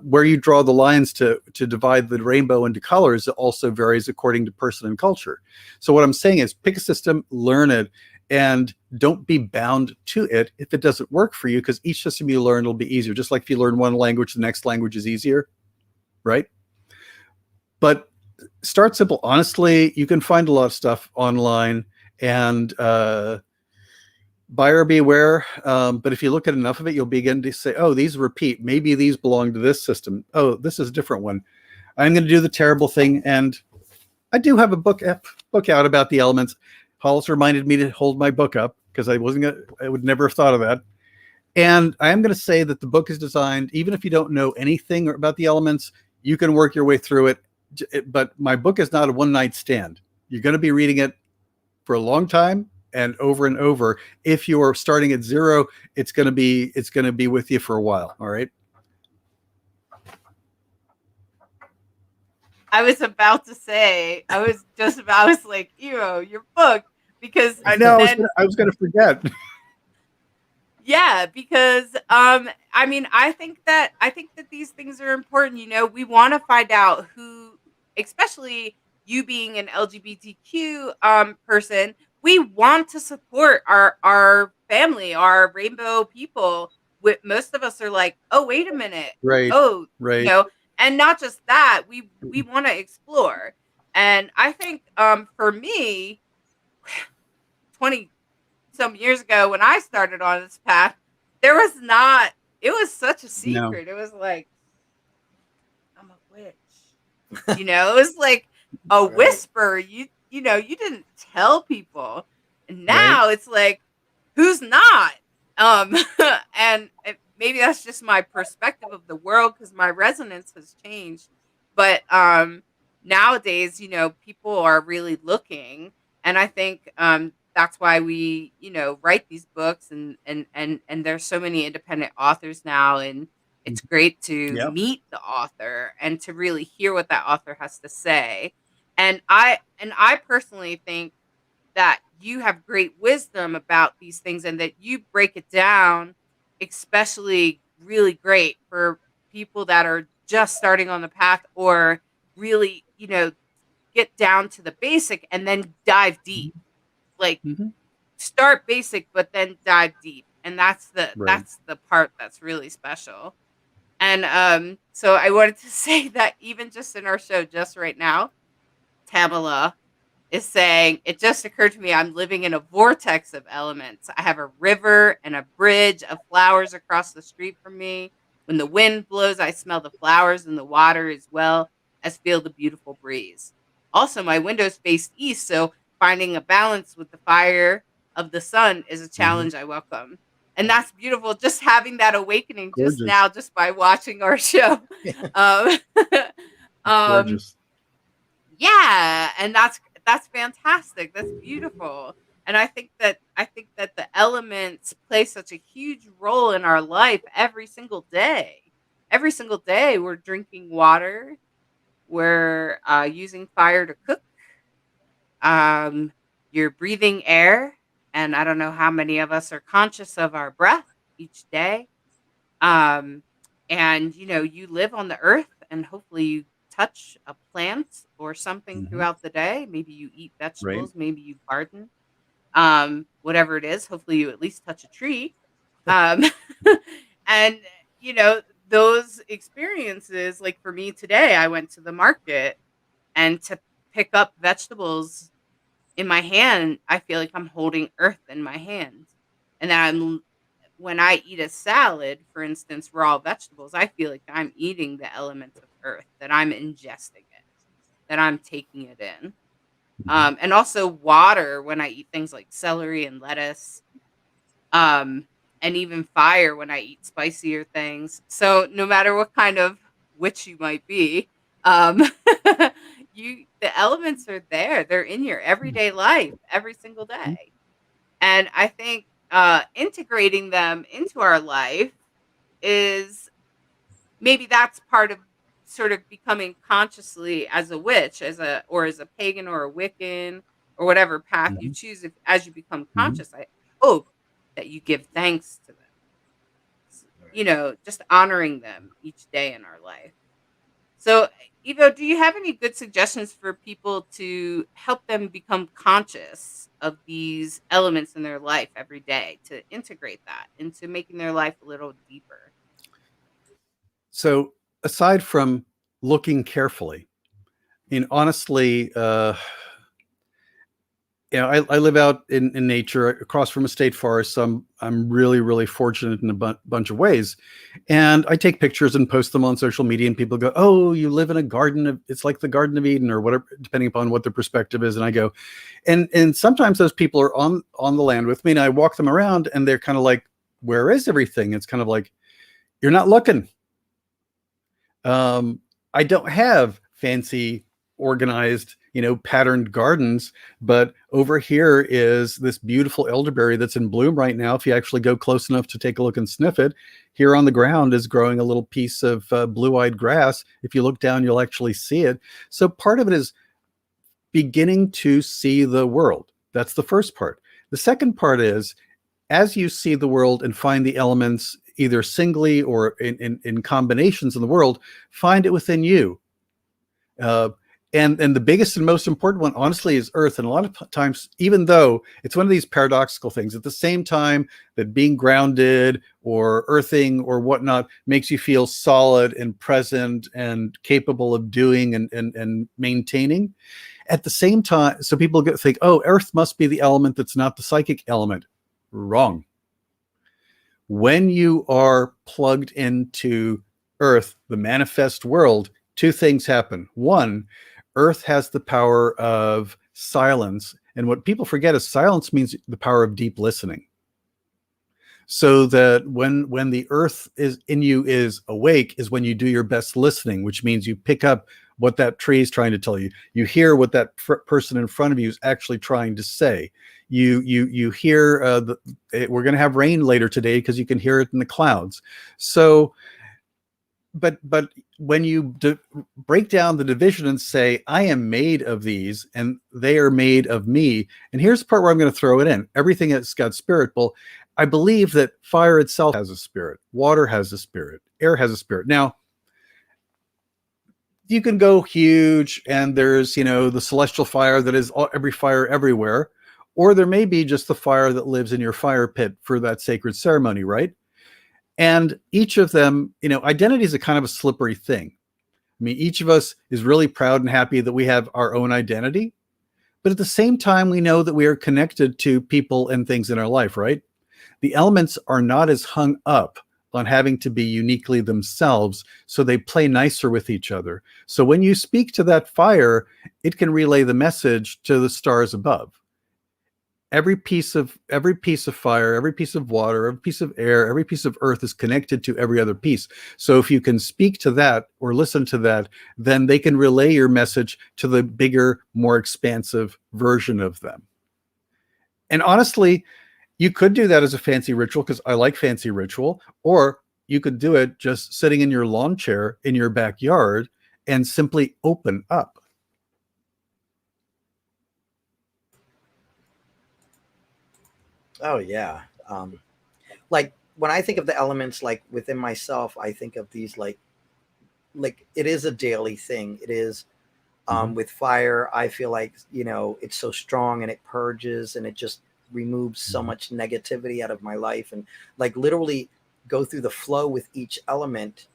where you draw the lines to divide the rainbow into colors. It also varies according to person and culture. So what I'm saying is, pick a system, learn it, and don't be bound to it if it doesn't work for you, because each system you learn will be easier. Just like if you learn one language, the next language is easier, right? But start simple. Honestly, you can find a lot of stuff online, and buyer beware. But if you look at enough of it, you'll begin to say, oh, these repeat. Maybe these belong to this system. Oh, this is a different one. I'm going to do the terrible thing. And I do have a book out about the elements. Hollis reminded me to hold my book up because I would never have thought of that. And I am going to say that the book is designed, even if you don't know anything about the elements, you can work your way through it. But my book is not a one-night stand. You're going to be reading it for a long time and over. If you are starting at zero, it's going to be with you for a while. All right. I was about to say, I was like, Ivo, your book, because I know I was going to forget. Yeah, because I think that these things are important. We want to find out who, especially you being an LGBTQ person, we want to support our family, our rainbow people. Most of us are like, oh, wait a minute, right? Oh, right. And not just that, we want to explore. And I think for me, 20 some years ago when I started on this path, it was such a secret. No. It was like, I'm a witch. It was like a whisper. You didn't tell people. And now it's like, who's not? And maybe that's just my perspective of the world, because my resonance has changed. But nowadays, people are really looking, and I think that's why we, write these books, and there's so many independent authors now, and it's great to meet the author and to really hear what that author has to say. And I personally think that you have great wisdom about these things, and that you break it down, especially really great for people that are just starting on the path, or really, get down to the basic and then dive deep. Like start basic, but then dive deep. And that's the part that's really special. And so I wanted to say that even just in our show, just right now, Qabala is saying, it just occurred to me, I'm living in a vortex of elements. I have a river and a bridge of flowers across the street from me. When the wind blows, I smell the flowers in the water as well as feel the beautiful breeze. Also, my windows face east, so finding a balance with the fire of the sun is a challenge I welcome. And that's beautiful, just having that awakening just now, just by watching our show. Gorgeous. Yeah, and that's fantastic. That's beautiful. And I think that the elements play such a huge role in our life every single day. Every single day, we're drinking water, we're using fire to cook, you're breathing air, and I don't know how many of us are conscious of our breath each day. And you live on the earth, and hopefully you touch a plant or something throughout the day. Maybe you eat vegetables, maybe you garden, whatever it is. Hopefully you at least touch a tree. And those experiences, like for me today, I went to the market, and to pick up vegetables in my hand, I feel like I'm holding earth in my hand. And when I eat a salad, for instance, raw vegetables, I feel like I'm eating the elements of earth, that I'm ingesting it, that I'm taking it in. And also water when I eat things like celery and lettuce, and even fire when I eat spicier things. So no matter what kind of witch you might be, the elements are there. They're in your everyday life every single day. And I think integrating them into our life is maybe that's part of sort of becoming consciously as a witch, as a pagan or a Wiccan or whatever path you choose. As you become conscious, I hope that you give thanks to them. Just honoring them each day in our life. So, Ivo, do you have any good suggestions for people to help them become conscious of these elements in their life every day, to integrate that into making their life a little deeper? So, aside from looking carefully, honestly, I live out in nature across from a state forest, so I'm really, really fortunate in a bunch of ways. And I take pictures and post them on social media, and people go, "Oh, you live in a garden it's like the Garden of Eden," or whatever, depending upon what their perspective is. And I go, and sometimes those people are on the land with me, and I walk them around, and they're kind of like, "Where is everything?" It's kind of like, "You're not looking." I don't have fancy, organized, patterned gardens, but over here is this beautiful elderberry that's in bloom right now. If you actually go close enough to take a look and sniff it, here on the ground is growing a little piece of blue-eyed grass. If you look down, you'll actually see it. So part of it is beginning to see the world. That's the first part. The second part is, as you see the world and find the elements either singly or in combinations in the world, find it within you. And the biggest and most important one, honestly, is earth. And a lot of times, even though it's one of these paradoxical things, at the same time that being grounded or earthing or whatnot makes you feel solid and present and capable of doing and maintaining, at the same time, so people think, oh, earth must be the element that's not the psychic element. Wrong. When you are plugged into earth, the manifest world, two things happen. One, earth has the power of silence. And what people forget is silence means the power of deep listening. So that when the earth is in you is awake is when you do your best listening, which means you pick up what that tree is trying to tell you. You hear what that person in front of you is actually trying to say. You hear we're going to have rain later today because you can hear it in the clouds. So, but when you break down the division and say, I am made of these and they are made of me. And here's the part where I'm going to throw it in. Everything that's got spirit. Well, I believe that fire itself has a spirit. Water has a spirit. Air has a spirit. Now, you can go huge and there's, the celestial fire that is every fire everywhere. Or there may be just the fire that lives in your fire pit for that sacred ceremony, right? And each of them, identity is a kind of a slippery thing. I mean, each of us is really proud and happy that we have our own identity. But at the same time, we know that we are connected to people and things in our life, right? The elements are not as hung up on having to be uniquely themselves, so they play nicer with each other. So when you speak to that fire, it can relay the message to the stars above. Every piece of fire, every piece of water, every piece of air, every piece of earth is connected to every other piece. So if you can speak to that or listen to that, then they can relay your message to the bigger, more expansive version of them. And honestly, you could do that as a fancy ritual, because I like fancy ritual, or you could do it just sitting in your lawn chair in your backyard and simply open up. Oh yeah. Like when I think of the elements, like within myself, I think of these like it is a daily thing. It is with fire. I feel like, you know, it's so strong and it purges and it just removes so much negativity out of my life, and like literally go through the flow with each element.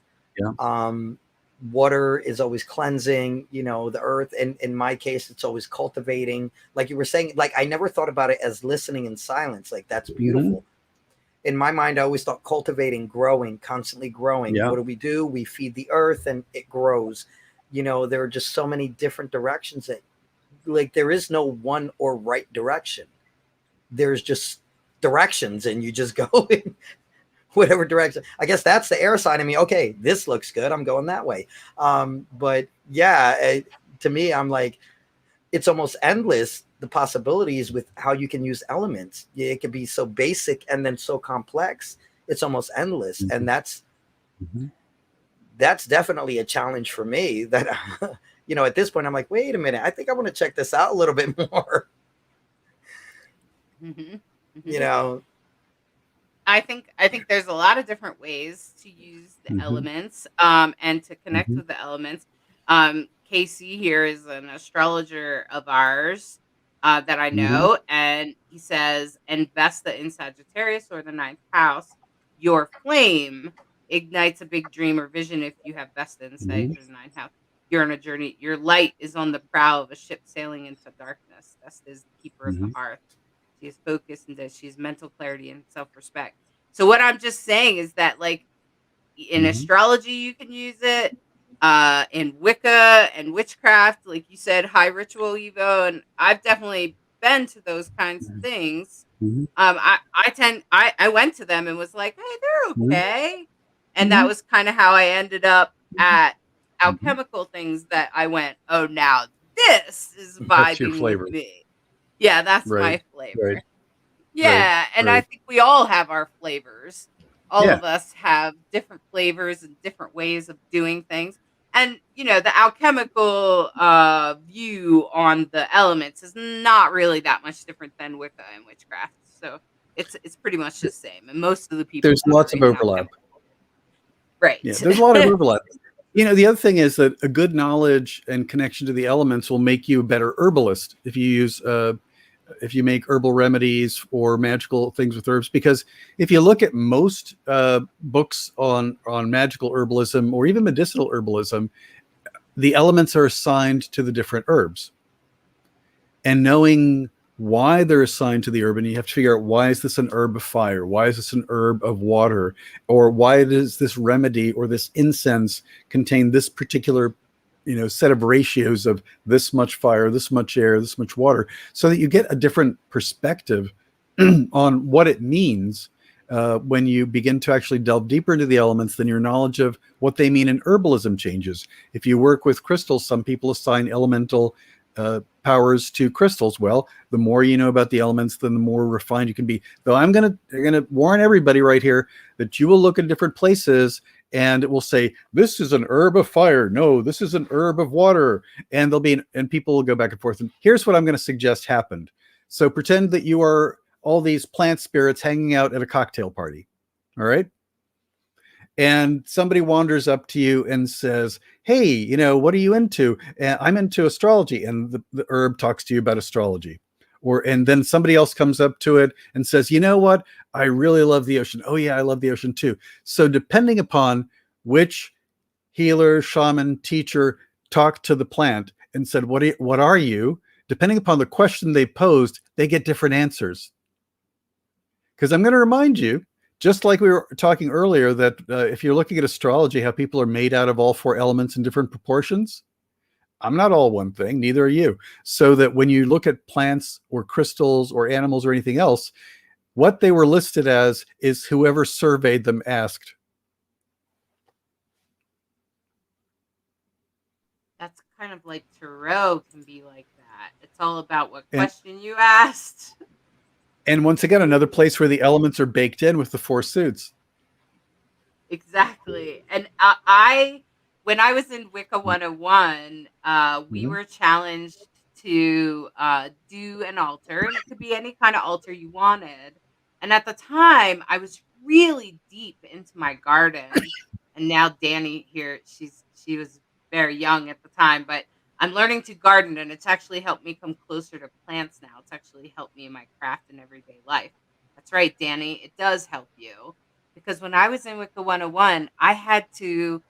Water is always cleansing, you know, the earth, and in my case it's always cultivating, like you were saying. Like I never thought about it as listening in silence, like that's beautiful. In my mind, I always thought cultivating, growing, constantly growing. What do? We feed the earth and it grows. You know, there are just so many different directions that, like, there is no one or right direction. There's just directions and you just go in whatever direction. I guess that's the air sign of me. Okay, this looks good, I'm going that way. But yeah, to me, I'm like, it's almost endless, the possibilities with how you can use elements. It could be so basic and then so complex. It's almost endless. And that's definitely a challenge for me, that you know, at this point I'm like, wait a minute, I think I want to check this out a little bit more. You know, I think there's a lot of different ways to use the elements, and to connect with the elements. Casey here is an astrologer of ours that I know, and he says, and Vesta in Sagittarius, or the 9th house, your flame ignites a big dream or vision. If you have Vesta in Sagittarius, or the 9th house, you're on a journey. Your light is on the prow of a ship sailing into darkness. Vesta is the keeper of the hearth. She is focused, and she has mental clarity and self-respect. So what I'm just saying is that, like, in astrology, you can use it. In Wicca and witchcraft, like you said, high ritual, Evo, and I've definitely been to those kinds of things. I went to them and was like, hey, they're okay. And that was kind of how I ended up at alchemical things, that I went, oh, now this is vibing with me. Yeah, that's my flavor. Yeah, and I think we all have our flavors. All of us have different flavors and different ways of doing things. And, you know, the alchemical view on the elements is not really that much different than Wicca and witchcraft. So it's pretty much the same. And most of the people, there's lots of overlap. Right. Yeah, there's a lot of overlap. You know, the other thing is that a good knowledge and connection to the elements will make you a better herbalist if you use if you make herbal remedies or magical things with herbs. Because if you look at most books on magical herbalism or even medicinal herbalism, the elements are assigned to the different herbs. And knowing why they're assigned to the herb, and you have to figure out, why is this an herb of fire? Why is this an herb of water? Or why does this remedy or this incense contain this particular, you know, set of ratios of this much fire, this much air, this much water, so that you get a different perspective on what it means when you begin to actually delve deeper into the elements. Then your knowledge of what they mean in herbalism changes. If you work with crystals, some people assign elemental powers to crystals. Well, the more you know about the elements, then the more refined you can be. Though I'm gonna warn everybody right here that you will look at different places and it will say, this is an herb of fire. No, this is an herb of water. And and people will go back and forth. And here's what I'm going to suggest happened. So pretend that you are all these plant spirits hanging out at a cocktail party. All right. And somebody wanders up to you and says, hey, you know, what are you into? And I'm into astrology. And the herb talks to you about astrology. And then somebody else comes up to it and says, you know what? I really love the ocean. Oh yeah, I love the ocean too. So depending upon which healer, shaman, teacher talked to the plant and said, what are you? Depending upon the question they posed, they get different answers. Because I'm going to remind you, just like we were talking earlier, that if you're looking at astrology, how people are made out of all 4 elements in different proportions, I'm not all one thing, neither are you. So that when you look at plants or crystals or animals or anything else, what they were listed as is whoever surveyed them asked. That's kind of like tarot can be like that. It's all about what question you asked. And once again, another place where the elements are baked in with the 4 suits. Exactly. And when I was in Wicca 101, we were challenged to do an altar, and it could be any kind of altar you wanted. And at the time, I was really deep into my garden. And now Danny here, she was very young at the time, but I'm learning to garden, and it's actually helped me come closer to plants now. It's actually helped me in my craft and everyday life. That's right, Danny. It does help you. Because when I was in Wicca 101, I had to,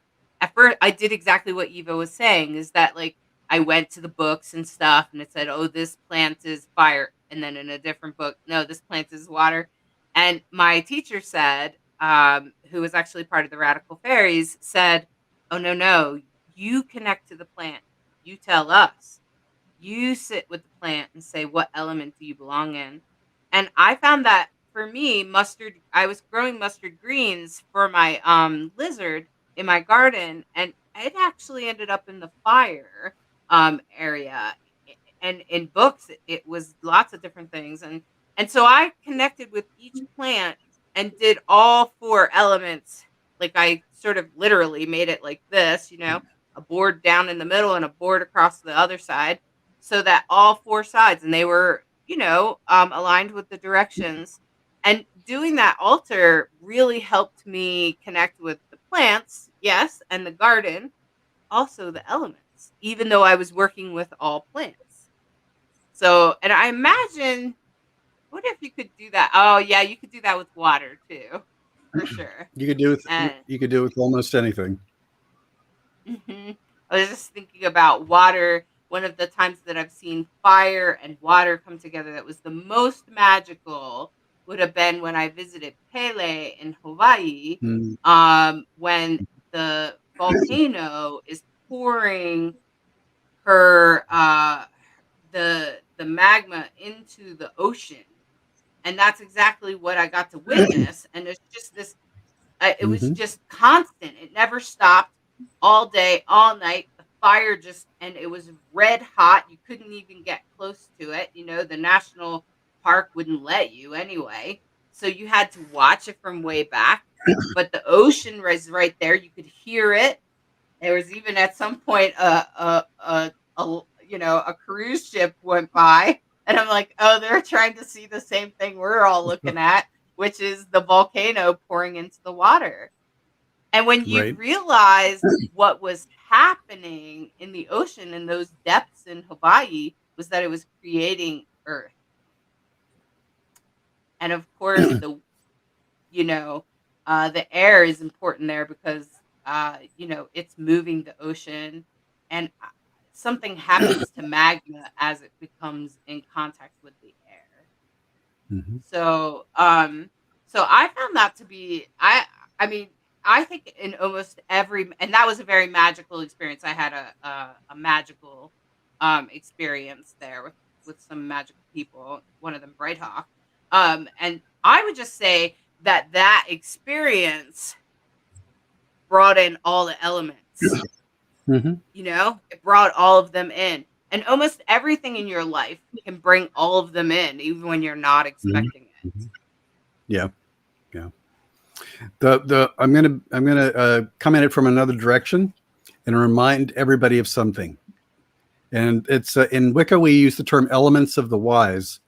at first, I did exactly what Ivo was saying, is that like I went to the books and stuff, and it said, oh, this plant is fire. And then in a different book, no, this plant is water. And my teacher said, who was actually part of the Radical Fairies, said, oh, no, you connect to the plant. You tell us. You sit with the plant and say, what element do you belong in? And I found that for me, I was growing mustard greens for my lizard in my garden, and it actually ended up in the fire area. And in books, it was lots of different things. And so I connected with each plant and did all 4 elements. Like I sort of literally made it like this, a board down in the middle and a board across the other side, so that all 4 sides, and they were, aligned with the directions. And doing that altar really helped me connect with the plants, yes, and the garden, also the elements, even though I was working with all plants. So, and I imagine, what if you could do that? Oh, yeah, you could do that with water too, for sure. You could do it with almost anything. Mm-hmm. I was just thinking about water. One of the times that I've seen fire and water come together that was the most magical would have been when I visited Pele in Hawaii, when the volcano is pouring her the magma into the ocean, and that's exactly what I got to witness. And it's just this, it was just constant. It never stopped, all day, all night. The fire and it was red hot. You couldn't even get close to it. The national park wouldn't let you anyway, so you had to watch it from way back. But the ocean was right there. You could hear it. There was even at some point a cruise ship went by, and I'm like, oh, they're trying to see the same thing we're all looking at, which is the volcano pouring into the water. And when you realized what was happening in the ocean in those depths in Hawaii, was that it was creating Earth. And of course, the air is important there because, it's moving the ocean, and something happens to magma as it becomes in contact with the air. So I found that to be, I think in almost every, and that was a very magical experience. I had a magical experience there with some magical people, one of them Brighthawk. And I would just say that experience brought in all the elements. It brought all of them in. And almost everything in your life can bring all of them in, even when you're not expecting it. Yeah. I'm gonna come at it from another direction and remind everybody of something. And it's in Wicca we use the term elements of the wise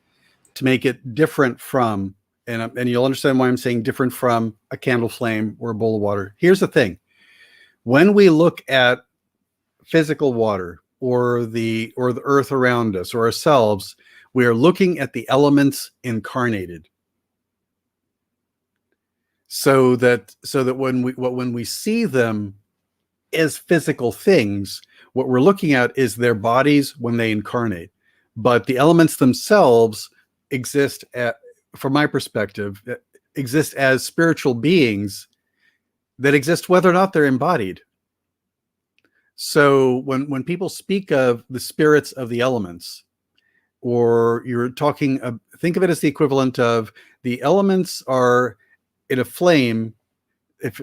to make it different from, and you'll understand why I'm saying different from a candle flame or a bowl of water. Here's the thing: when we look at physical water or the earth around us or ourselves, we are looking at the elements incarnated. So that when we see them as physical things, what we're looking at is their bodies when they incarnate. But the elements themselves exist, from my perspective, exist as spiritual beings that exist whether or not they're embodied. So when people speak of the spirits of the elements, or you're talking, think of it as the equivalent of the elements are in a flame. If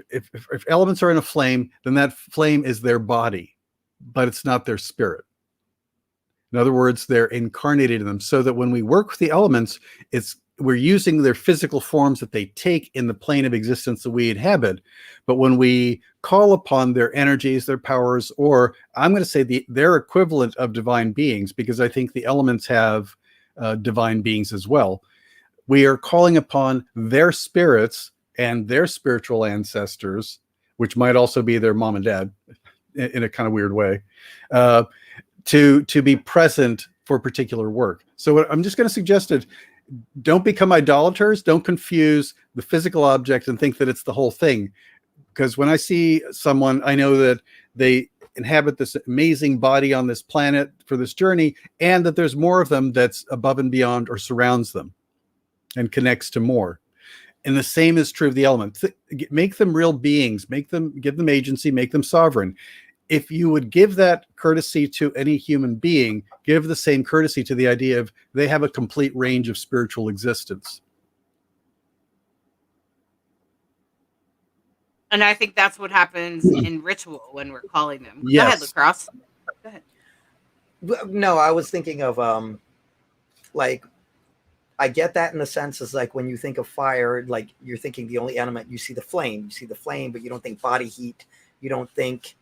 elements are in a flame, then that flame is their body, but it's not their spirit. In other words, they're incarnated in them, so that when we work with the elements, we're using their physical forms that they take in the plane of existence that we inhabit. But when we call upon their energies, their powers, or I'm going to say their equivalent of divine beings, because I think the elements have divine beings as well. We are calling upon their spirits and their spiritual ancestors, which might also be their mom and dad in a kind of weird way, to be present for particular work. So what I'm just going to suggest is, don't become idolaters. Don't confuse the physical object and think that it's the whole thing. Because when I see someone, I know that they inhabit this amazing body on this planet for this journey, and that there's more of them that's above and beyond or surrounds them and connects to more. And the same is true of the elements. Make them real beings, give them agency, make them sovereign. If you would give that courtesy to any human being, give the same courtesy to the idea of they have a complete range of spiritual existence. And I think that's what happens in ritual when we're calling them. Yes. Go ahead, LeKross. Go ahead. No, I was thinking of like, I get that in the sense is like when you think of fire, like you're thinking the only element, you see the flame, but you don't think body heat. You don't think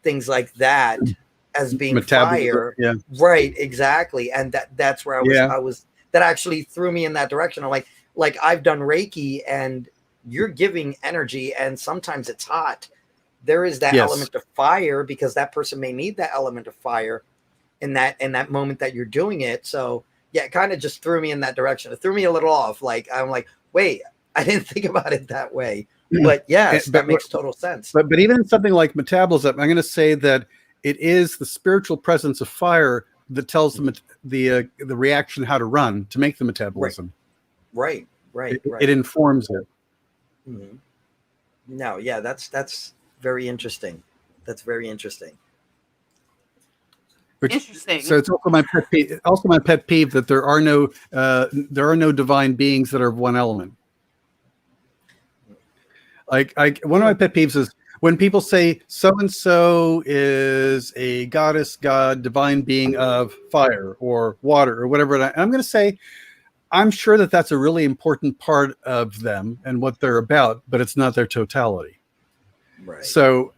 things like that as being fire. Yeah. Right, exactly. And that's where I was that actually threw me in that direction. I'm like I've done Reiki, and you're giving energy, and sometimes it's hot. There is that element of fire, because that person may need that element of fire in that moment that you're doing it. So yeah, it kind of just threw me in that direction. It threw me a little off. Like, I'm like, wait, I didn't think about it that way. But yes, that makes total sense. But even in something like metabolism, I'm going to say that it is the spiritual presence of fire that tells them the reaction, how to run to make the metabolism. Right. It informs it. Mm-hmm. No, yeah, that's very interesting. That's very interesting. Interesting. So it's also my pet peeve that there are no divine beings that are of one element. Like one of my pet peeves is when people say so and so is a goddess, god, divine being of fire or water or whatever. And I'm going to say, I'm sure that that's a really important part of them and what they're about, but it's not their totality. Right. So,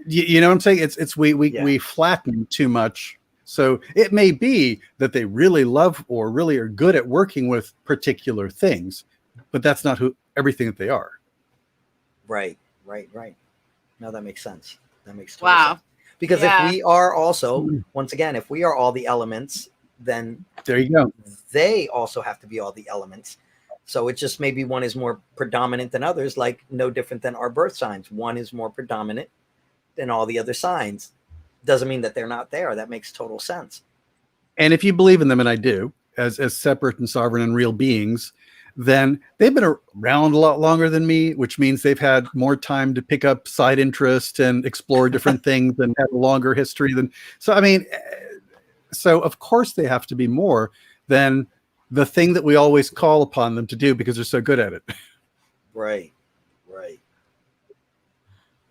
you know what I'm saying? We flatten too much. So it may be that they really love or really are good at working with particular things, but that's not everything that they are. Right. No, that makes sense. That makes total sense. Because if we are also, once again, if we are all the elements, then there you go. They also have to be all the elements. So it just maybe one is more predominant than others, like no different than our birth signs. One is more predominant than all the other signs. Doesn't mean that they're not there. That makes total sense. And if you believe in them, and I do, as separate and sovereign and real beings, then they've been around a lot longer than me, which means they've had more time to pick up side interest and explore different things and have a longer history than. So, I mean, so of course they have to be more than the thing that we always call upon them to do because they're so good at it. Right.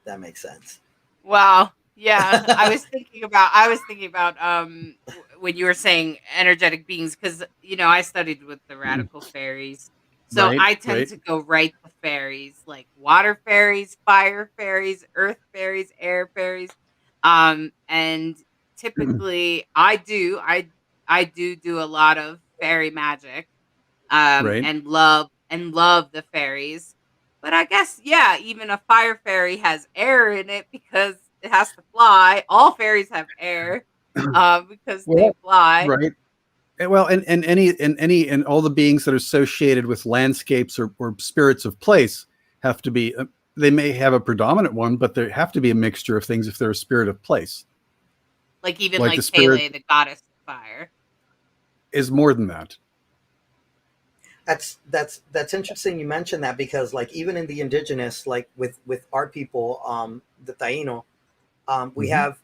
That makes sense. Wow. Yeah, I was thinking about when you were saying energetic beings, because I studied with the radical fairies, so I tend to go right to fairies, like water fairies, fire fairies, earth fairies, air fairies, and typically I do a lot of fairy magic, and love the fairies, but I guess even a fire fairy has air in it because it has to fly. All fairies have air because they fly. Right. Well, and all the beings that are associated with landscapes or spirits of place have to be. They may have a predominant one, but there have to be a mixture of things if they're a spirit of place. Like even like like the spirit Pele, the goddess of fire, is more than that. That's interesting. You mentioned that because like even in the indigenous, like with our people, the Taino. We have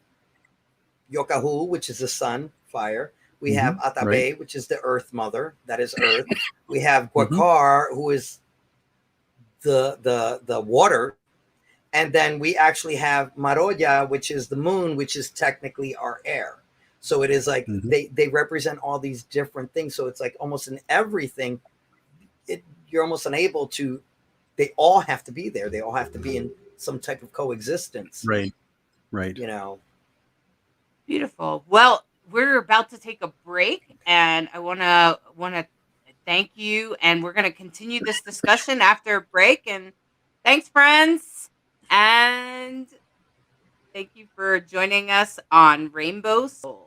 Yokahu, which is the sun, fire. We have Atabe, which is the earth mother, that is earth. We have Guacar, who is the water. And then we actually have Maroya, which is the moon, which is technically our air. So it is like they represent all these different things. So it's like almost in everything you're almost unable to. They all have to be there. They all have to be in some type of coexistence. Right. Beautiful. Well, we're about to take a break, and I want to thank you, and we're going to continue this discussion after a break. And thanks, friends, and thank you for joining us on Rainbow Soul.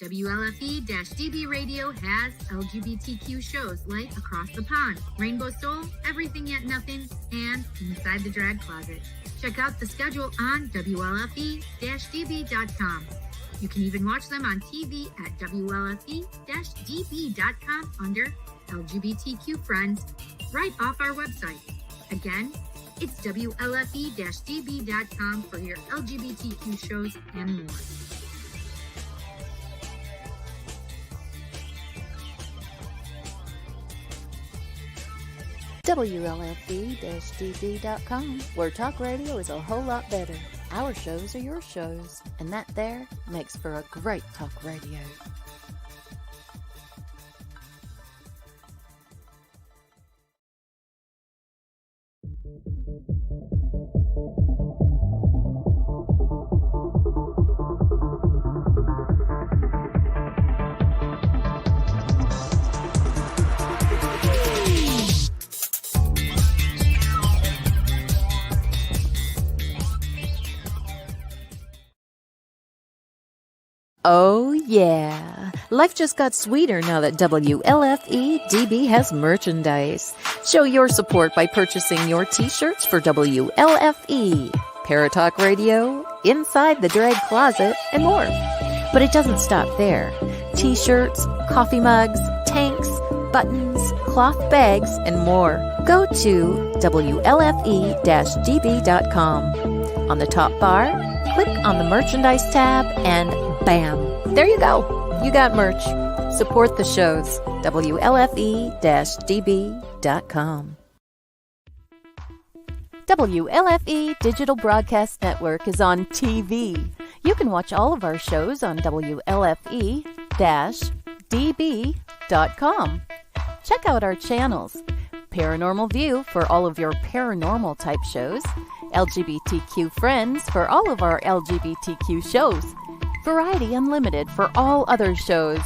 WLFE-DB Radio has LGBTQ shows like Across the Pond, Rainbow Soul, Everything Yet Nothing, and Inside the Drag Closet. Check out the schedule on WLFE-DB.com. You can even watch them on TV at WLFE-DB.com under LGBTQ Friends, right off our website. Again, it's WLFE-DB.com for your LGBTQ shows and more. WLFE-DB.com, where talk radio is a whole lot better. Our shows are your shows, and that there makes for a great talk radio. Oh yeah, life just got sweeter now that WLFE-DB has merchandise. Show your support by purchasing your t-shirts for WLFE, Paratalk Radio, Inside the Drag Closet, and more. But it doesn't stop there. T-shirts, coffee mugs, tanks, buttons, cloth bags, and more. Go to WLFE-DB.com. On the top bar, click on the merchandise tab and bam! There you go. You got merch. Support the shows. WLFE-DB.com. WLFE Digital Broadcast Network is on TV. You can watch all of our shows on WLFE-DB.com. Check out our channels. Paranormal View for all of your paranormal type shows. LGBTQ Friends for all of our LGBTQ shows. Variety Unlimited for all other shows.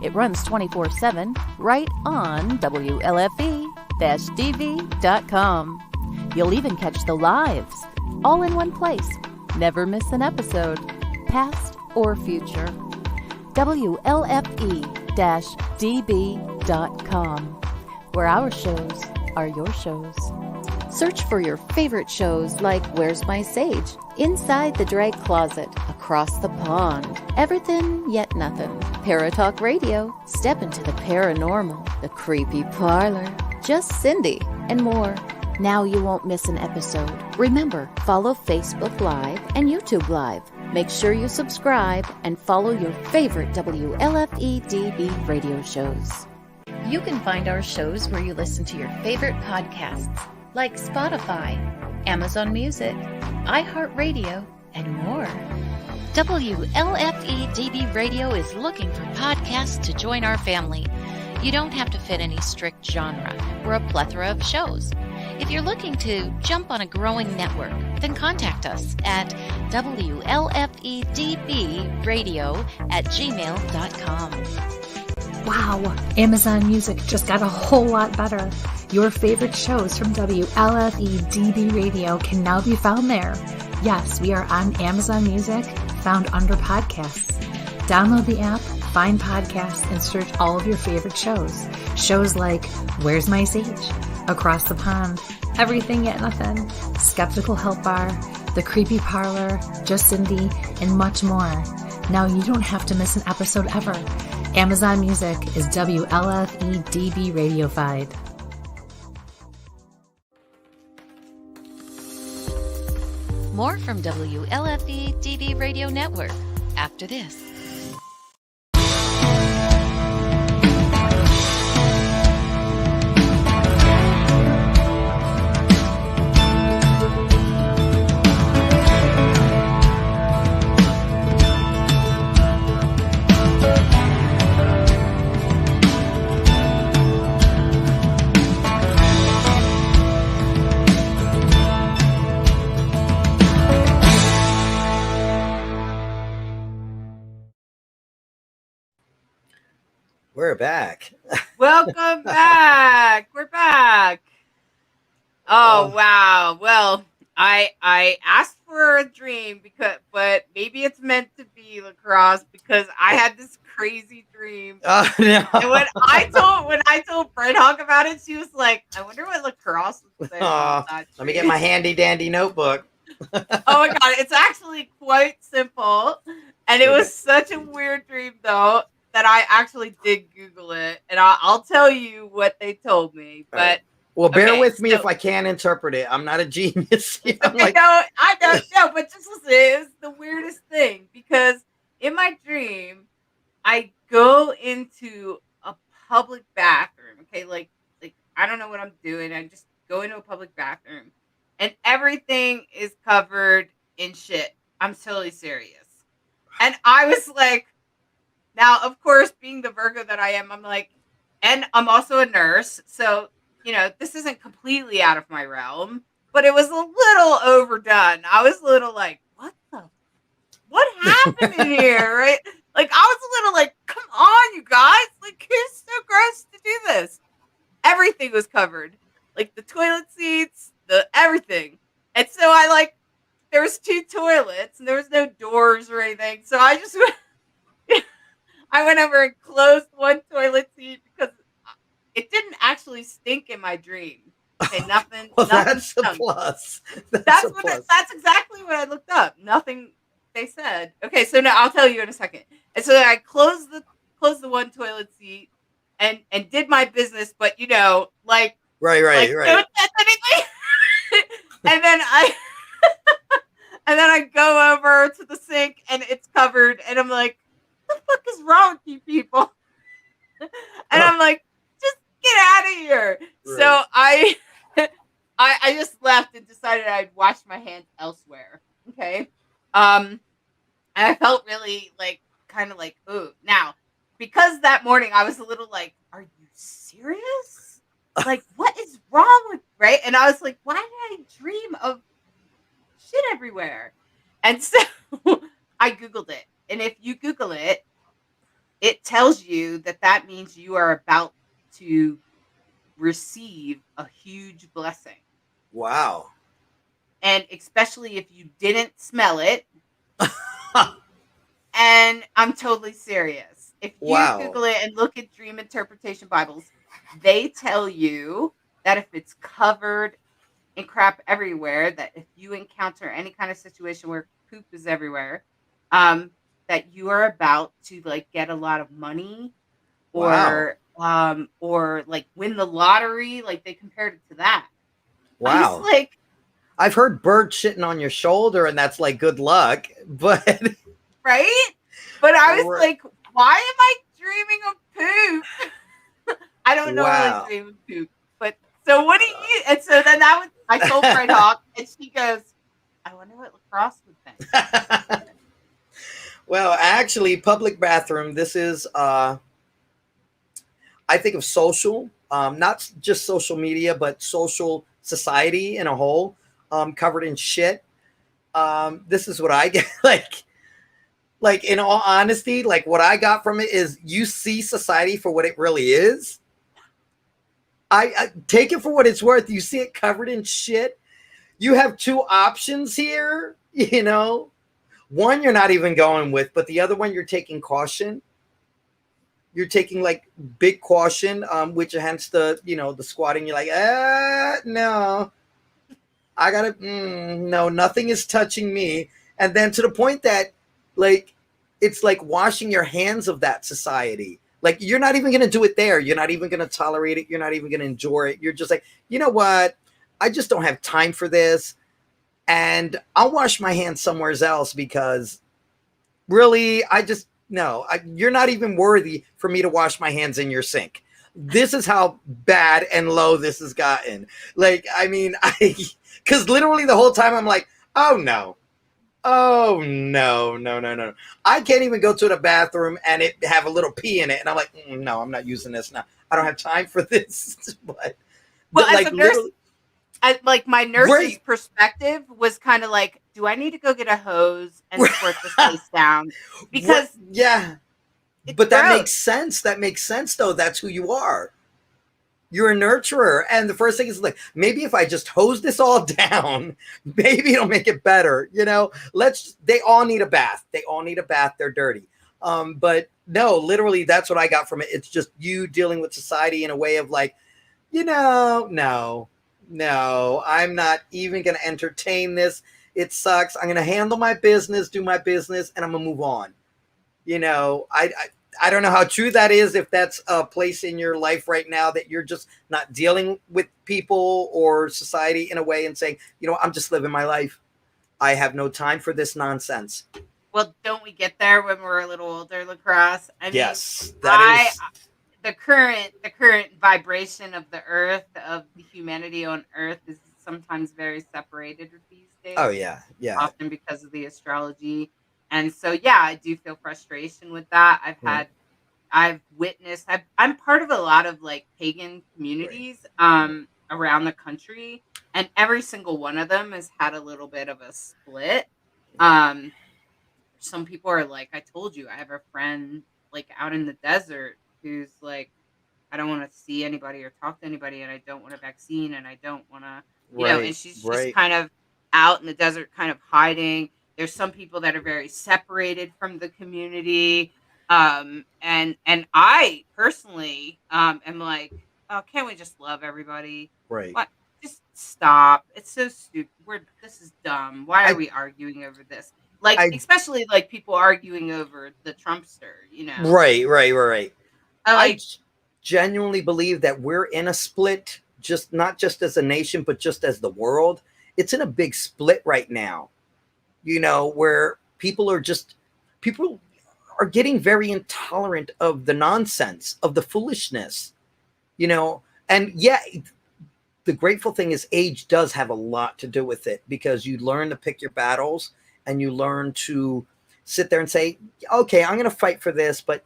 It runs 24/7 right on WLFE-DB.com. You'll even catch the lives, all in one place. Never miss an episode, past or future. WLFE-DB.com, where our shows are your shows. Search for your favorite shows like Where's My Sage, Inside the Drag Closet, Across the Pond, Everything Yet Nothing, Paratalk Radio, Step into the Paranormal, The Creepy Parlor, Just Cindy, and more. Now you won't miss an episode. Remember, follow Facebook Live and YouTube Live. Make sure you subscribe and follow your favorite WLFE-DB radio shows. You can find our shows where you listen to your favorite podcasts, like Spotify, Amazon Music, iHeartRadio, and more. WLFE-DB Radio is looking for podcasts to join our family. You don't have to fit any strict genre. We're a plethora of shows. If you're looking to jump on a growing network, then contact us at WLFEDBradio@gmail.com. Wow, Amazon Music just got a whole lot better. Your favorite shows from WLFE-DB Radio can now be found there. Yes, we are on Amazon Music, found under podcasts. Download the app, find podcasts, and search all of your favorite shows. Shows like Where's My Sage, Across the Pond, Everything Yet Nothing, Skeptical Help Bar, The Creepy Parlor, Just Cindy, and much more. Now you don't have to miss an episode ever. Amazon Music is WLFE-DB Radiofied. More from WLFE-DB Radio Network after this. We're back. Welcome back. We're back. Oh wow. Well, I asked for a dream but maybe it's meant to be, LeKross, because I had this crazy dream. Oh no. And when I told Bright Hawk about it, she was like, I wonder what LeKross would say about that. Let me get my handy dandy notebook. Oh my god, it's actually quite simple. And it was such a weird dream though that I actually did Google it, and I'll tell you what they told me. But right. Well, bear with me if I can't interpret it. I'm not a genius. I don't know, but just listen. It was the weirdest thing because in my dream, I go into a public bathroom. Okay, like I don't know what I'm doing. I just go into a public bathroom, and everything is covered in shit. I'm totally serious, and I was like. Now, of course, being the Virgo that I am, I'm like, and I'm also a nurse. So, this isn't completely out of my realm, but it was a little overdone. I was a little like, what happened in here? Right? Like, I was a little like, come on, you guys. Like, it's so gross to do this. Everything was covered. Like the toilet seats, everything. And so there was 2 toilets and there was no doors or anything. So I just I went over and closed one toilet seat because it didn't actually stink in my dream. Okay, nothing. Well, nothing that's stunk. a plus. That's exactly what I looked up. Nothing they said. Okay, so now I'll tell you in a second. And so I closed the one toilet seat and did my business, but right. Don't touch anything. and then I go over to the sink and it's covered, and I'm like, what the fuck is wrong with you people? And I'm like, just get out of here. Right. So I just left and decided I'd wash my hands elsewhere. Okay. And I felt really kind of ooh. Now, because that morning I was a little like, are you serious? Like, what is wrong with, right? And I was like, why did I dream of shit everywhere? And so I Googled it. And if you Google it, it tells you that means you are about to receive a huge blessing. Wow. And especially if you didn't smell it. And I'm totally serious. If you Google it and look at dream interpretation Bibles, they tell you that if it's covered in crap everywhere, that if you encounter any kind of situation where poop is everywhere, that you are about to get a lot of money or win the lottery. They compared it to that. Wow. I've heard birds shitting on your shoulder and that's good luck, but right? But I was like, why am I dreaming of poop? I don't normally dream of poop. But so what do you, and so then I told Bright Hawk and she goes, I wonder what LeKross would think. Well, actually, public bathroom, this is, I think of social, not just social media, but social society in a whole, covered in shit. This is what I get, in all honesty, what I got from it is you see society for what it really is. I take it for what it's worth. You see it covered in shit. You have 2 options here, One you're not even going with, but the other one you're taking caution. You're taking big caution, which hence the the squatting. You're like, no, I gotta, no, nothing is touching me. And then to the point that it's like washing your hands of that society. You're not even gonna do it there. You're not even gonna tolerate it. You're not even gonna enjoy it. You're just like, you know what? I just don't have time for this. And I'll wash my hands somewhere else because really, you're not even worthy for me to wash my hands in your sink. This is how bad and low this has gotten. Because literally the whole time I'm like, oh no. I can't even go to the bathroom and it have a little pee in it. And I'm like, no, I'm not using this now. I don't have time for this. But as a nurse, my nurse's perspective was kind of like, do I need to go get a hose and squirt this place down? Because But that makes sense. That makes sense, though. That's who you are. You're a nurturer. And the first thing is like, maybe if I just hose this all down, maybe it'll make it better. You know, they all need a bath. They all need a bath. They're dirty. But no, literally, that's what I got from it. It's just you dealing with society in a way of like, you know, no, I'm not even going to entertain this. It sucks. I'm going to handle my business, do my business, and I'm going to move on. You know, I don't know how true that is, if that's a place in your life right now that you're just not dealing with people or society in a way and saying, you know, I'm just living my life. I have no time for this nonsense. Well, don't we get there when we're a little older, LeKross? I mean, yes, that is the current vibration of the earth, of the humanity on earth, is sometimes very separated these days. Oh yeah. Often because of the astrology. And so, yeah, I do feel frustration with that. I've witnessed, I'm part of a lot of like pagan communities around the country, and every single one of them has had a little bit of a split. Some people are like, I told you, I have a friend like out in the desert who's like, I don't want to see anybody or talk to anybody, and I don't want a vaccine, and I don't want to, you know, and she's just kind of out in the desert, kind of hiding. There's some people that are very separated from the community. And I personally am like, oh, can't we just love everybody? Right. What? Just stop. It's so stupid. This is dumb. Why are we arguing over this? Like, especially like people arguing over the Trumpster, you know? Right. I genuinely believe that we're in a split, just not just as a nation, but just as the world. It's in a big split right now. You know, where people are getting very intolerant of the nonsense, of the foolishness, you know. And yeah, the grateful thing is age does have a lot to do with it, because you learn to pick your battles, and you learn to sit there and say, okay, I'm going to fight for this, but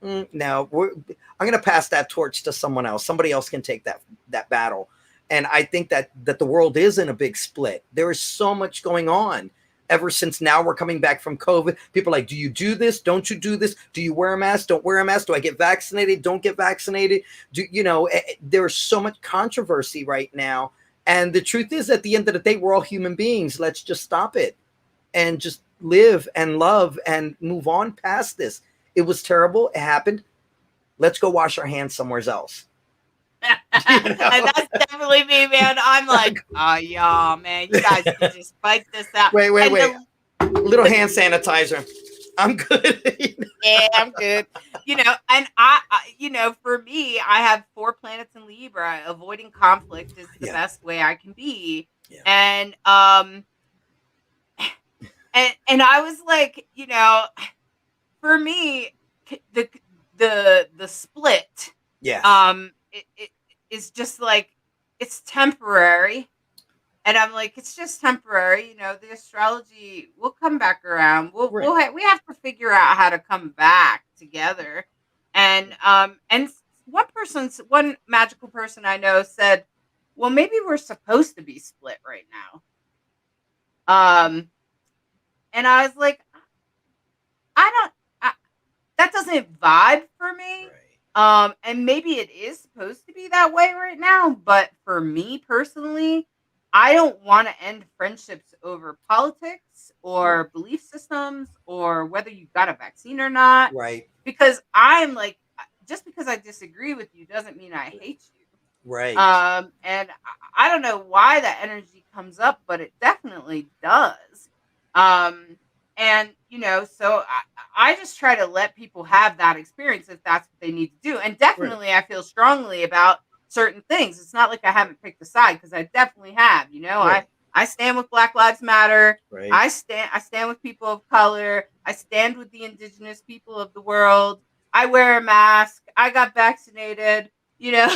no, I'm going to pass that torch to someone else. Somebody else can take that battle. And I think that the world is in a big split. There is so much going on. Ever since now we're coming back from COVID, people are like, do you do this? Don't you do this? Do you wear a mask? Don't wear a mask? Do I get vaccinated? Don't get vaccinated? There's so much controversy right now. And the truth is, at the end of the day, we're all human beings. Let's just stop it and just live and love and move on past this. It was terrible. It happened. Let's go wash our hands somewhere else. You know? And that's definitely me, man. I'm like, oh, y'all, man, you guys can just fight this out. Wait. Little hand sanitizer. I'm good. Yeah, I'm good. You know, and I, for me, I have 4 planets in Libra. Avoiding conflict is the best way I can be. Yeah. And I was like, you know, for me, the split. Yeah. It is just like, it's temporary. And I'm like, it's just temporary. You know, the astrology will come back around. We have to figure out how to come back together. And one magical person I know said, well, maybe we're supposed to be split right now. And I was like, that doesn't vibe for me. Right. And maybe it is supposed to be that way right now, but for me personally, I don't want to end friendships over politics or belief systems or whether you got a vaccine or not. Right. Because I'm like, just because I disagree with you doesn't mean I hate you. Right. And I don't know why that energy comes up, but it definitely does. And, you know, so I just try to let people have that experience if that's what they need to do. And definitely I feel strongly about certain things. It's not like I haven't picked a side, because I definitely have, you know. Right. I stand with Black Lives Matter. Right. I stand with people of color. I stand with the indigenous people of the world. I wear a mask. I got vaccinated, you know.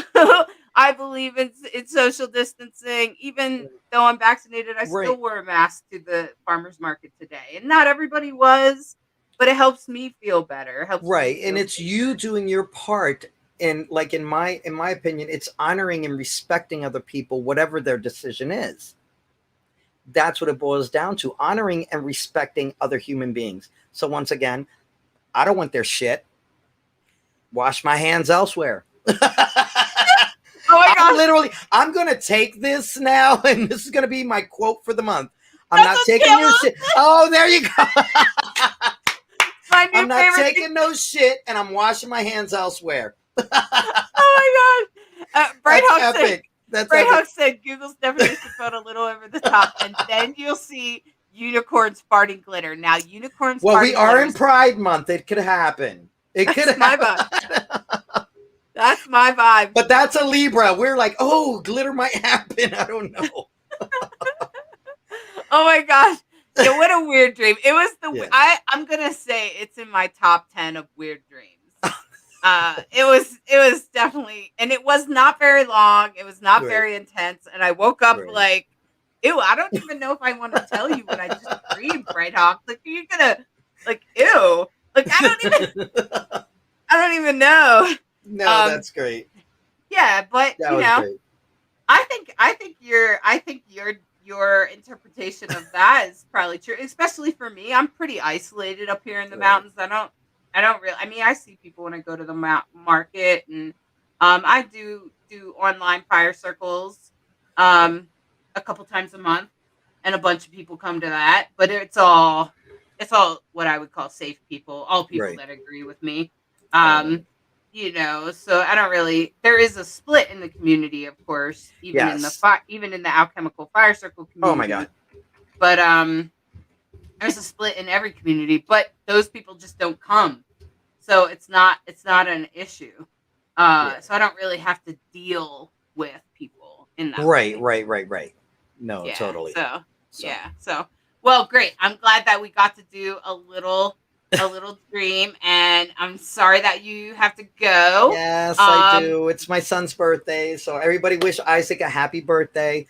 I believe in social distancing. Even though I'm vaccinated, I still wore a mask to the farmer's market today. And not everybody was, but it helps me feel better. It helps and it's you doing your part. And like in my opinion, it's honoring and respecting other people, whatever their decision is. That's what it boils down to, honoring and respecting other human beings. So once again, I don't want their shit. wash my hands elsewhere. Oh my gosh. I'm going to take this now, and this is going to be my quote for the month. I'm not taking your shit. Oh, there you go. I'm not taking no shit, and I'm washing my hands elsewhere. Oh my God. Bright Hawk epic. Said Google's definition put a little over the top, and then you'll see unicorns farting glitter. Now, unicorns. Well, we are in Pride Month. It could happen. It could happen. That's my vibe. But that's a Libra. We're like, oh, glitter might happen. I don't know. Oh my gosh. Yeah, what a weird dream. It was I'm gonna say it's in my top 10 of weird dreams. It was definitely, and it was not very long. It was not very intense. And I woke up like, ew, I don't even know if I want to tell you what I just dreamed, Bright Hawk. Like, are you gonna, like, ew. Like, I don't even know. No, that's great. Yeah, but that was great. I think your interpretation of that is probably true, especially for me. I'm pretty isolated up here in the mountains. I don't really. I mean, I see people when I go to the market, and I do online fire circles a couple times a month, and a bunch of people come to that. But it's all what I would call safe people, all people that agree with me. You know, so I don't really. There is a split in the community, of course, even in the alchemical fire circle community. Oh my God! But there's a split in every community, but those people just don't come, so it's not an issue. So I don't really have to deal with people in that. Right. No, yeah, totally. So well, great. I'm glad that we got to do a little dream, and I'm sorry that you have to go. Yes, I do. It's my son's birthday, so everybody wish Isaac a happy birthday.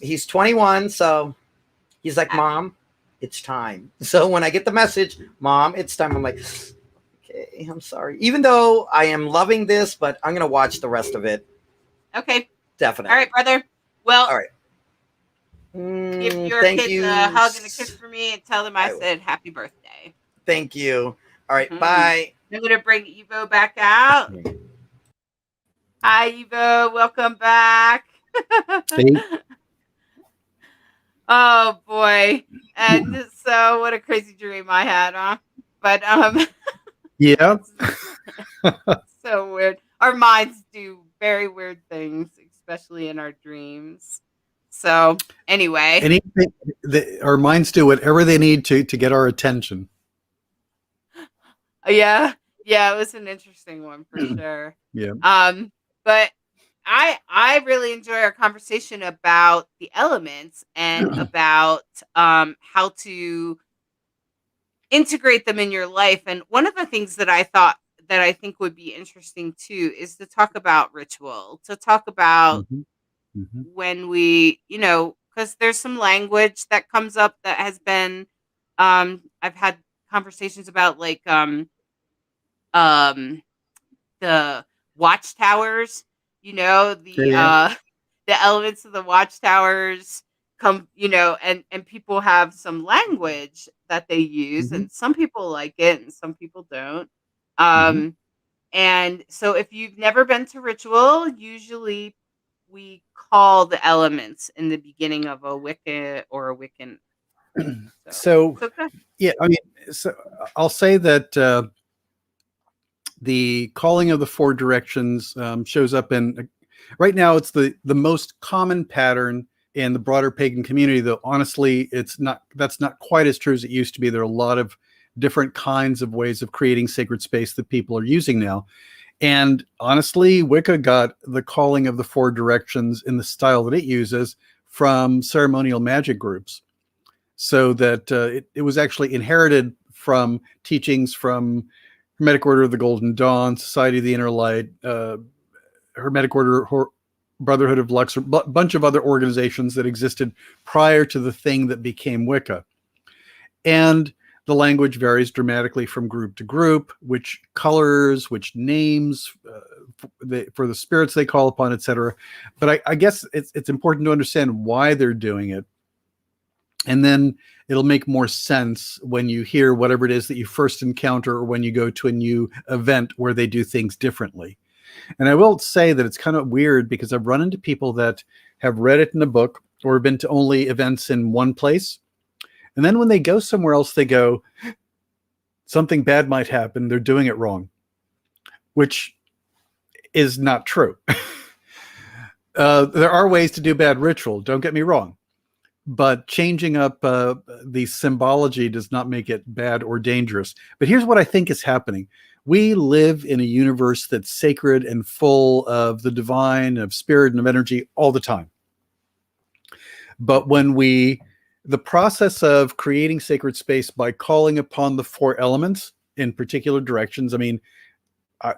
He's 21, so he's like, Mom, it's time. So when I get the message, Mom, it's time, I'm like, okay, I'm sorry. Even though I am loving this, but I'm going to watch the rest of it. Okay. Definitely. All right, brother. Well, all right. Give your kids a hug and a kiss for me, and tell them I said happy birthday. Thank you. All right. Bye. I'm going to bring Ivo back out. Hi, Ivo. Welcome back. Oh, boy. And so what a crazy dream I had, huh? But, yeah. So weird. Our minds do very weird things, especially in our dreams. So anyway. Our minds do whatever they need to get our attention. Yeah, it was an interesting one for sure. Yeah. But I really enjoy our conversation about the elements and about how to integrate them in your life. And one of the things that I think would be interesting too is to talk about ritual, to talk about when we, because there's some language that comes up that has been, I've had conversations about like the watchtowers, the elements of the watchtowers come, and people have some language that they use, and some people like it and some people don't. And so if you've never been to ritual, usually we call the elements in the beginning of a Wicca or a Wiccan. Yeah, I mean, so I'll say that the calling of the four directions shows up in, right now it's the most common pattern in the broader pagan community, though honestly that's not quite as true as it used to be. There are a lot of different kinds of ways of creating sacred space that people are using now. And honestly, Wicca got the calling of the four directions in the style that it uses from ceremonial magic groups. So that it was actually inherited from teachings from Hermetic Order of the Golden Dawn, Society of the Inner Light, Hermetic Order, Brotherhood of Lux, a bunch of other organizations that existed prior to the thing that became Wicca. And the language varies dramatically from group to group, which colors, which names for the spirits they call upon, etc. But I guess it's important to understand why they're doing it. And then it'll make more sense when you hear whatever it is that you first encounter, or when you go to a new event where they do things differently. And I will say that it's kind of weird, because I've run into people that have read it in a book or been to only events in one place. And then when they go somewhere else, they go, something bad might happen. They're doing it wrong, which is not true. There are ways to do bad ritual. Don't get me wrong. But changing up the symbology does not make it bad or dangerous. But here's what I think is happening. We live in a universe that's sacred and full of the divine, of spirit, and of energy all the time. But when the process of creating sacred space by calling upon the 4 elements in particular directions, I mean,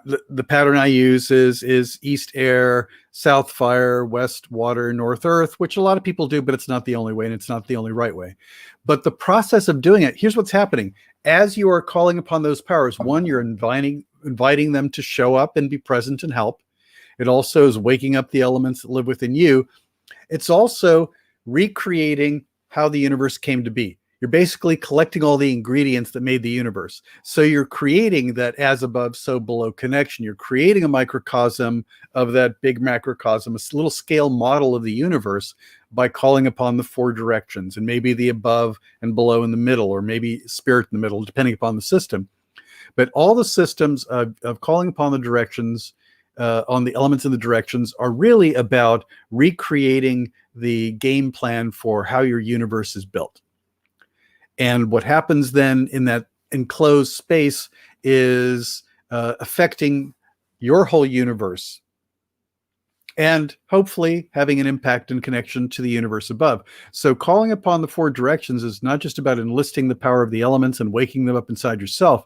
the pattern I use is east air, south fire, west water, north earth, which a lot of people do, but it's not the only way, and it's not the only right way. But the process of doing it, here's what's happening. As you are calling upon those powers, one, you're inviting them to show up and be present and help. It also is waking up the elements that live within you. It's also recreating how the universe came to be. You're basically collecting all the ingredients that made the universe. So you're creating that as above, so below connection. You're creating a microcosm of that big macrocosm, a little scale model of the universe, by calling upon the 4 directions, and maybe the above and below in the middle, or maybe spirit in the middle, depending upon the system. But all the systems of calling upon the directions, on the elements and the directions, are really about recreating the game plan for how your universe is built. And what happens then in that enclosed space is affecting your whole universe, and hopefully having an impact and connection to the universe above. So calling upon the 4 directions is not just about enlisting the power of the elements and waking them up inside yourself.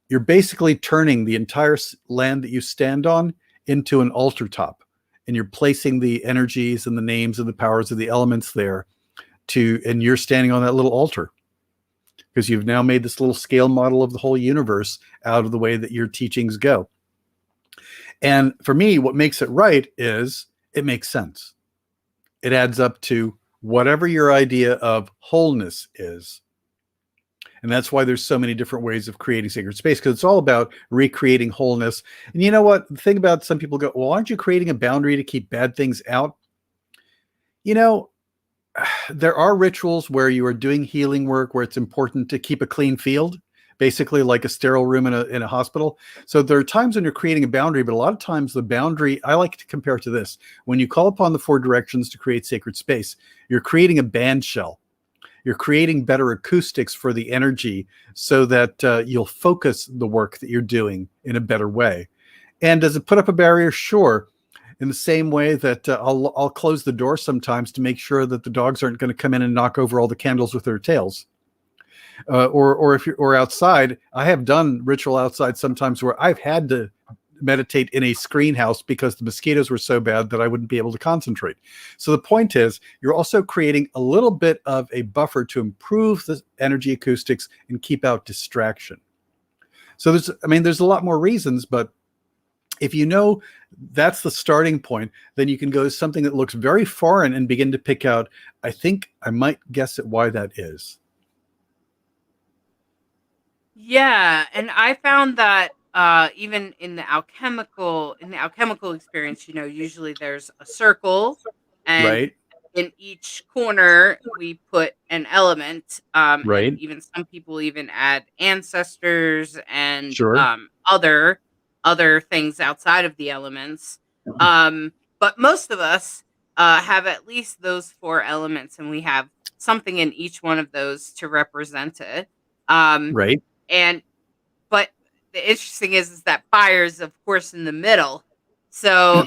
You're basically turning the entire land that you stand on into an altar top, and you're placing the energies and the names and the powers of the elements there, and you're standing on that little altar, because you've now made this little scale model of the whole universe out of the way that your teachings go. And for me, what makes it right is it makes sense. It adds up to whatever your idea of wholeness is. And that's why there's so many different ways of creating sacred space, because it's all about recreating wholeness. And you know what? The thing about some people go, well, aren't you creating a boundary to keep bad things out? You know, there are rituals where you are doing healing work where it's important to keep a clean field, basically like a sterile room in a hospital. So there are times when you're creating a boundary, but a lot of times the boundary, I like to compare it to this. When you call upon the 4 directions to create sacred space, you're creating a band shell. You're creating better acoustics for the energy so that you'll focus the work that you're doing in a better way. And does it put up a barrier? Sure. In the same way that I'll close the door sometimes to make sure that the dogs aren't going to come in and knock over all the candles with their tails. Or if you're outside, I have done ritual outside sometimes where I've had to meditate in a screen house because the mosquitoes were so bad that I wouldn't be able to concentrate. So the point is, you're also creating a little bit of a buffer to improve the energy acoustics and keep out distraction. So there's a lot more reasons, but if you know that's the starting point, then you can go to something that looks very foreign and begin to pick out, I think I might guess at why that is. Yeah, and I found that even in the alchemical experience, usually there's a circle, and right. In each corner we put an element. Right. And even some people even add ancestors and sure. Other things outside of the elements. But most of us have at least those 4 elements, and we have something in each one of those to represent it. Right. But the interesting is that fire is, of course, in the middle. So,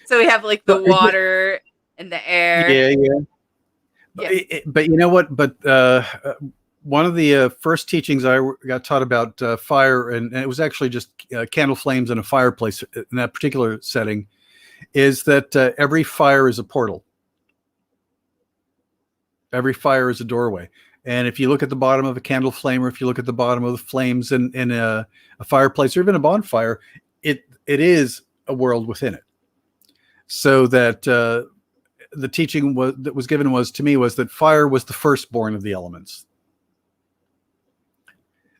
so we have like the water and the air. Yeah. But you know what? But one of the first teachings I got taught about fire, and it was actually just candle flames in a fireplace in that particular setting, is that every fire is a portal. Every fire is a doorway. And if you look at the bottom of a candle flame, or if you look at the bottom of the flames in a fireplace, or even a bonfire, it is a world within it. So that the teaching that was given was that fire was the firstborn of the elements.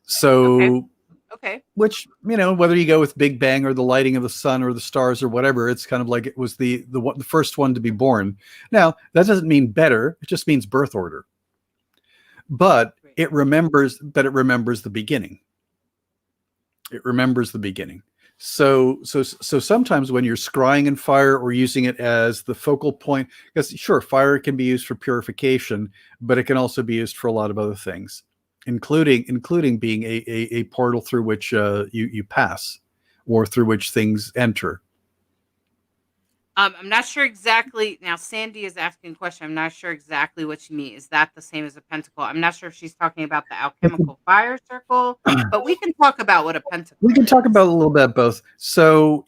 So, okay. Which, whether you go with Big Bang or the lighting of the sun or the stars or whatever, it's kind of like it was the first one to be born. Now, that doesn't mean better. It just means birth order. But it remembers the beginning. It remembers the beginning. So sometimes when you're scrying in fire or using it as the focal point, because sure, fire can be used for purification, but it can also be used for a lot of other things, including being a portal through which you pass or through which things enter. I'm not sure exactly. Now, Sandy is asking a question. I'm not sure exactly what you mean. Is that the same as a pentacle? I'm not sure if she's talking about the alchemical fire circle, but we can talk about what a pentacle is. We can talk about a little bit both. So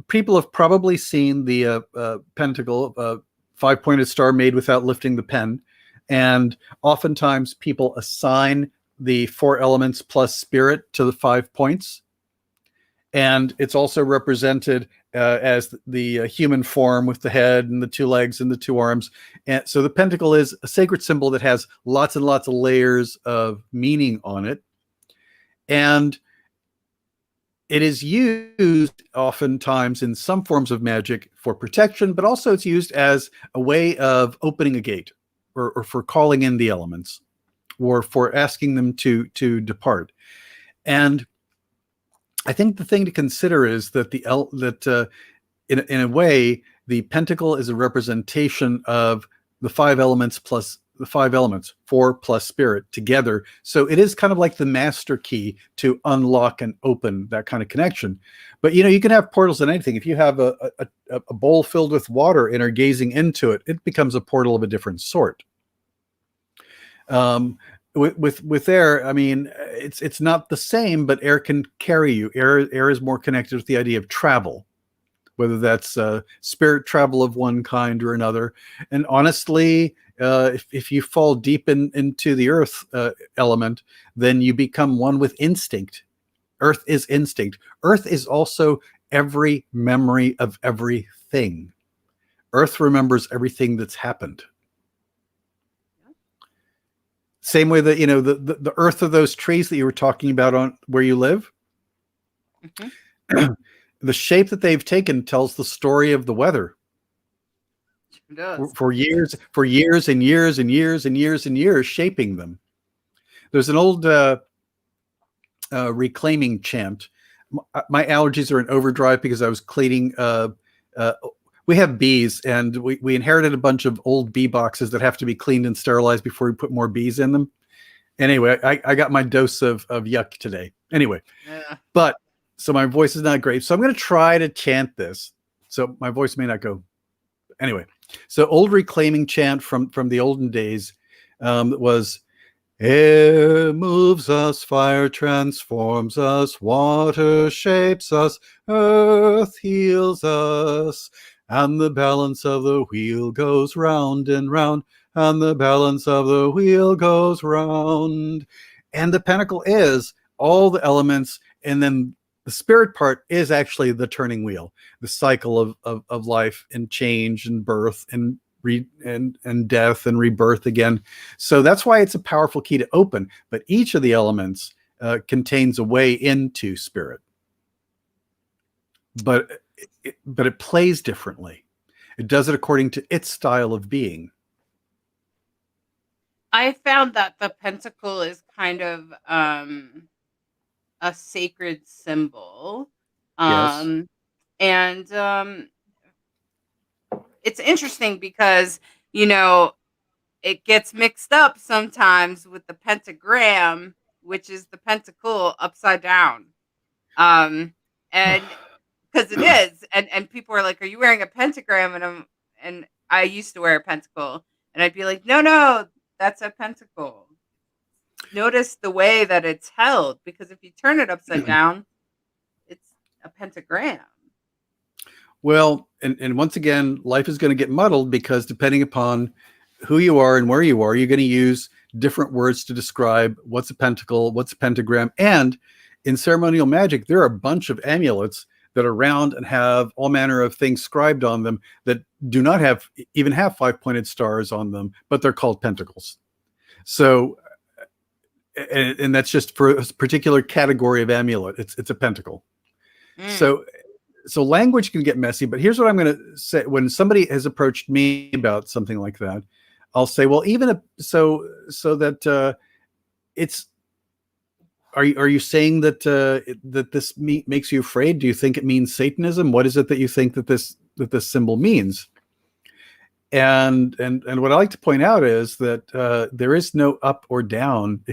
people have probably seen the pentacle, 5-pointed star made without lifting the pen. And oftentimes people assign the 4 elements plus spirit to the 5 points. And it's also represented as the human form with the head and the 2 legs and the 2 arms. And so the pentacle is a sacred symbol that has lots and lots of layers of meaning on it. And it is used oftentimes in some forms of magic for protection, but also it's used as a way of opening a gate or for calling in the elements or for asking them to depart. And I think the thing to consider is that in a way, the pentacle is a representation of the 5 elements plus the 5 elements, 4 plus spirit together. So it is kind of like the master key to unlock and open that kind of connection. But you can have portals in anything. If you have a bowl filled with water and are gazing into it, it becomes a portal of a different sort. With air, I mean, it's not the same, but air can carry you. Air is more connected with the idea of travel, whether that's spirit travel of one kind or another. And honestly, if you fall deep into the earth element, then you become one with instinct. Earth is instinct. Earth is also every memory of everything. Earth remembers everything that's happened. Same way that, the earth of those trees that you were talking about on where you live, the shape that they've taken tells the story of the weather. It does. For years and years and years and years and years, shaping them. There's an old reclaiming chant. My allergies are in overdrive because I was cleaning. We have bees, and we inherited a bunch of old bee boxes that have to be cleaned and sterilized before we put more bees in them. Anyway, I got my dose of yuck today. Anyway, But so my voice is not great. So I'm going to try to chant this. So my voice may not go. Anyway, so old reclaiming chant from the olden days was, air moves us, fire transforms us, water shapes us, earth heals us. And the balance of the wheel goes round and round, and the balance of the wheel goes round. And the pentacle is all the elements, and then the spirit part is actually the turning wheel, the cycle of life and change and birth and death and rebirth again. So that's why it's a powerful key to open. But each of the elements contains a way into spirit. But it plays differently. It does it according to its style of being. I found that the pentacle is kind of a sacred symbol. Yes. And it's interesting because, it gets mixed up sometimes with the pentagram, which is the pentacle upside down. And because it is, and people are like, "Are you wearing a pentagram?" And I used to wear a pentacle, and I'd be like, "No, that's a pentacle." Notice the way that it's held, because if you turn it upside down, it's a pentagram. Well, and once again, life is going to get muddled because depending upon who you are and where you are, you're going to use different words to describe what's a pentacle, what's a pentagram, and in ceremonial magic, there are a bunch of amulets that are round and have all manner of things scribed on them that do not even have 5-pointed stars on them, but they're called pentacles. So, and that's just for a particular category of amulet. It's a pentacle. So language can get messy, but here's what I'm going to say. When somebody has approached me about something like that, I'll say, well, so that it's, are you saying that that this makes you afraid? Do you think it means Satanism? What is it that you think that this symbol means? And what I like to point out is that there is no up or down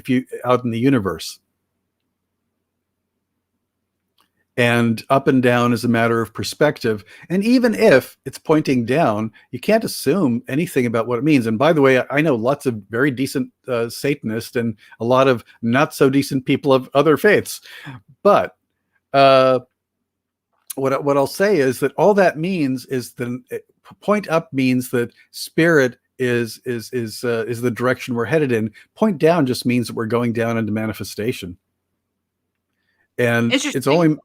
out in the universe. And up and down is a matter of perspective. And even if it's pointing down, you can't assume anything about what it means. And by the way, I know lots of very decent Satanists and a lot of not so decent people of other faiths. But what I'll say is that all that means is point up means that spirit is the direction we're headed in. Point down just means that we're going down into manifestation. And it's only...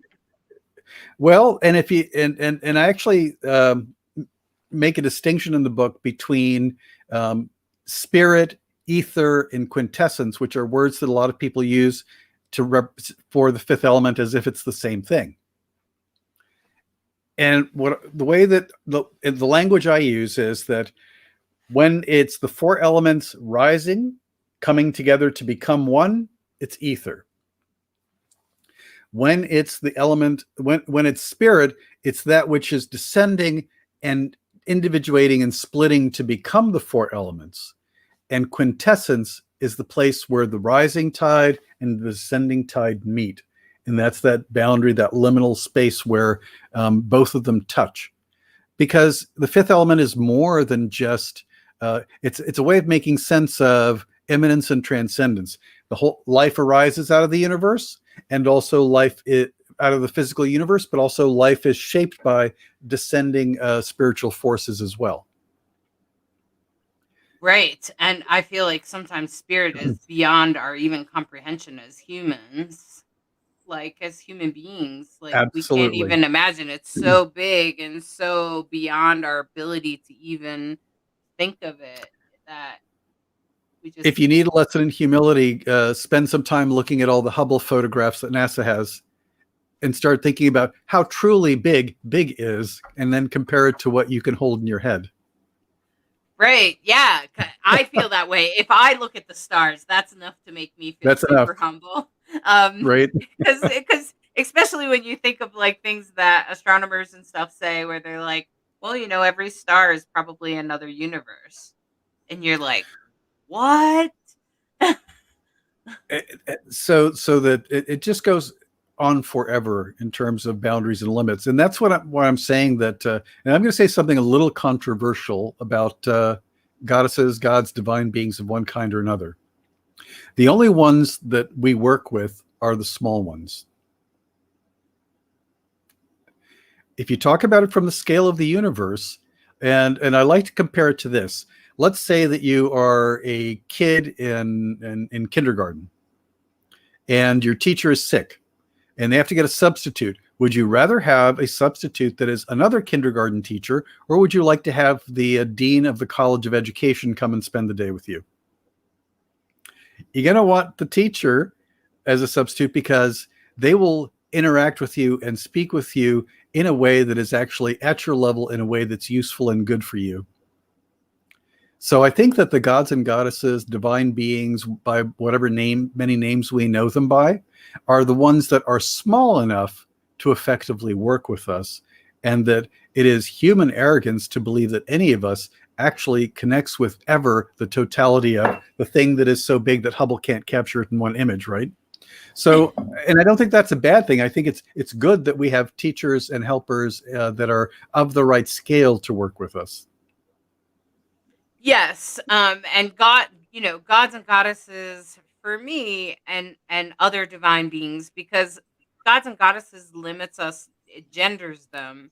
Well, and if you and I actually make a distinction in the book between spirit, ether, and quintessence, which are words that a lot of people use for the fifth element as if it's the same thing. And the way that the language I use is that when it's the 4 elements rising, coming together to become one, it's ether. When it's the element, when it's spirit, it's that which is descending and individuating and splitting to become the 4 elements. And quintessence is the place where the rising tide and the descending tide meet. And that's that boundary, that liminal space where both of them touch. Because the 5th element is more than just, it's a way of making sense of immanence and transcendence. The whole life arises out of the universe, and also life out of the physical universe, but also life is shaped by descending spiritual forces as well. Right. And I feel like sometimes spirit is beyond our even comprehension as humans, like as human beings. Like Absolutely. We can't even imagine. It's so big and so beyond our ability to even think of it that if you need a lesson in humility, spend some time looking at all the Hubble photographs that NASA has and start thinking about how truly big is, and then compare it to what you can hold in your head. Right. Yeah. I feel that way. If I look at the stars, that's enough to make me feel super humble. Right. Because especially when you think of like things that astronomers and stuff say, where they're like, well, every star is probably another universe. And you're like, what? So that it just goes on forever in terms of boundaries and limits. And that's what I'm saying that, and I'm going to say something a little controversial about goddesses, gods, divine beings of one kind or another. The only ones that we work with are the small ones. If you talk about it from the scale of the universe, and I like to compare it to this. Let's say that you are a kid in kindergarten and your teacher is sick and they have to get a substitute. Would you rather have a substitute that is another kindergarten teacher, or would you like to have the dean of the College of Education come and spend the day with you? You're going to want the teacher as a substitute because they will interact with you and speak with you in a way that is actually at your level, in a way that's useful and good for you. So I think that the gods and goddesses, divine beings, by whatever many names we know them by, are the ones that are small enough to effectively work with us, and that it is human arrogance to believe that any of us actually connects with ever the totality of the thing that is so big that Hubble can't capture it in one image, right? So, and I don't think that's a bad thing. I think it's good that we have teachers and helpers that are of the right scale to work with us. Yes. And gods and goddesses for me and other divine beings, because gods and goddesses limits us, it genders them.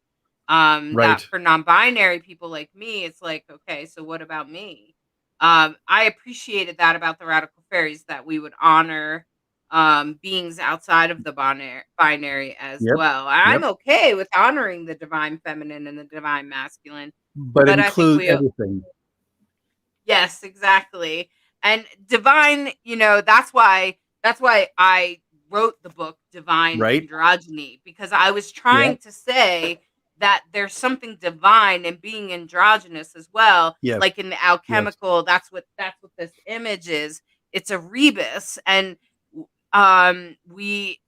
Right. That for non-binary people like me, it's like, okay, so what about me? I appreciated that about the radical fairies, that we would honor beings outside of the binary as Yep. well. I'm okay with honoring the divine feminine and the divine masculine, but include everything. Yes, exactly. And divine, that's why I wrote the book Divine Androgyny, because I was trying to say that there's something divine in being androgynous as well. Yes. Like in the alchemical, that's what this image is. It's a rebus, and we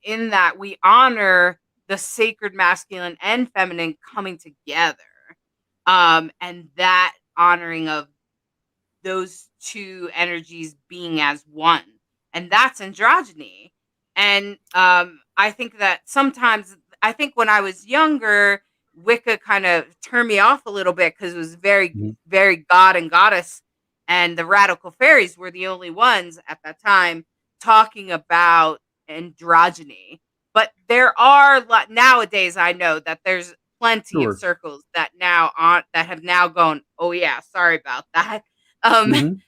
honor the sacred masculine and feminine coming together, and that honoring of those two energies being as one, and that's androgyny. And I think that sometimes, when I was younger, Wicca kind of turned me off a little bit because it was very, very god and goddess, and the radical fairies were the only ones at that time talking about androgyny. But there are nowadays, I know that there's plenty of circles that have now gone, oh yeah, sorry about that. And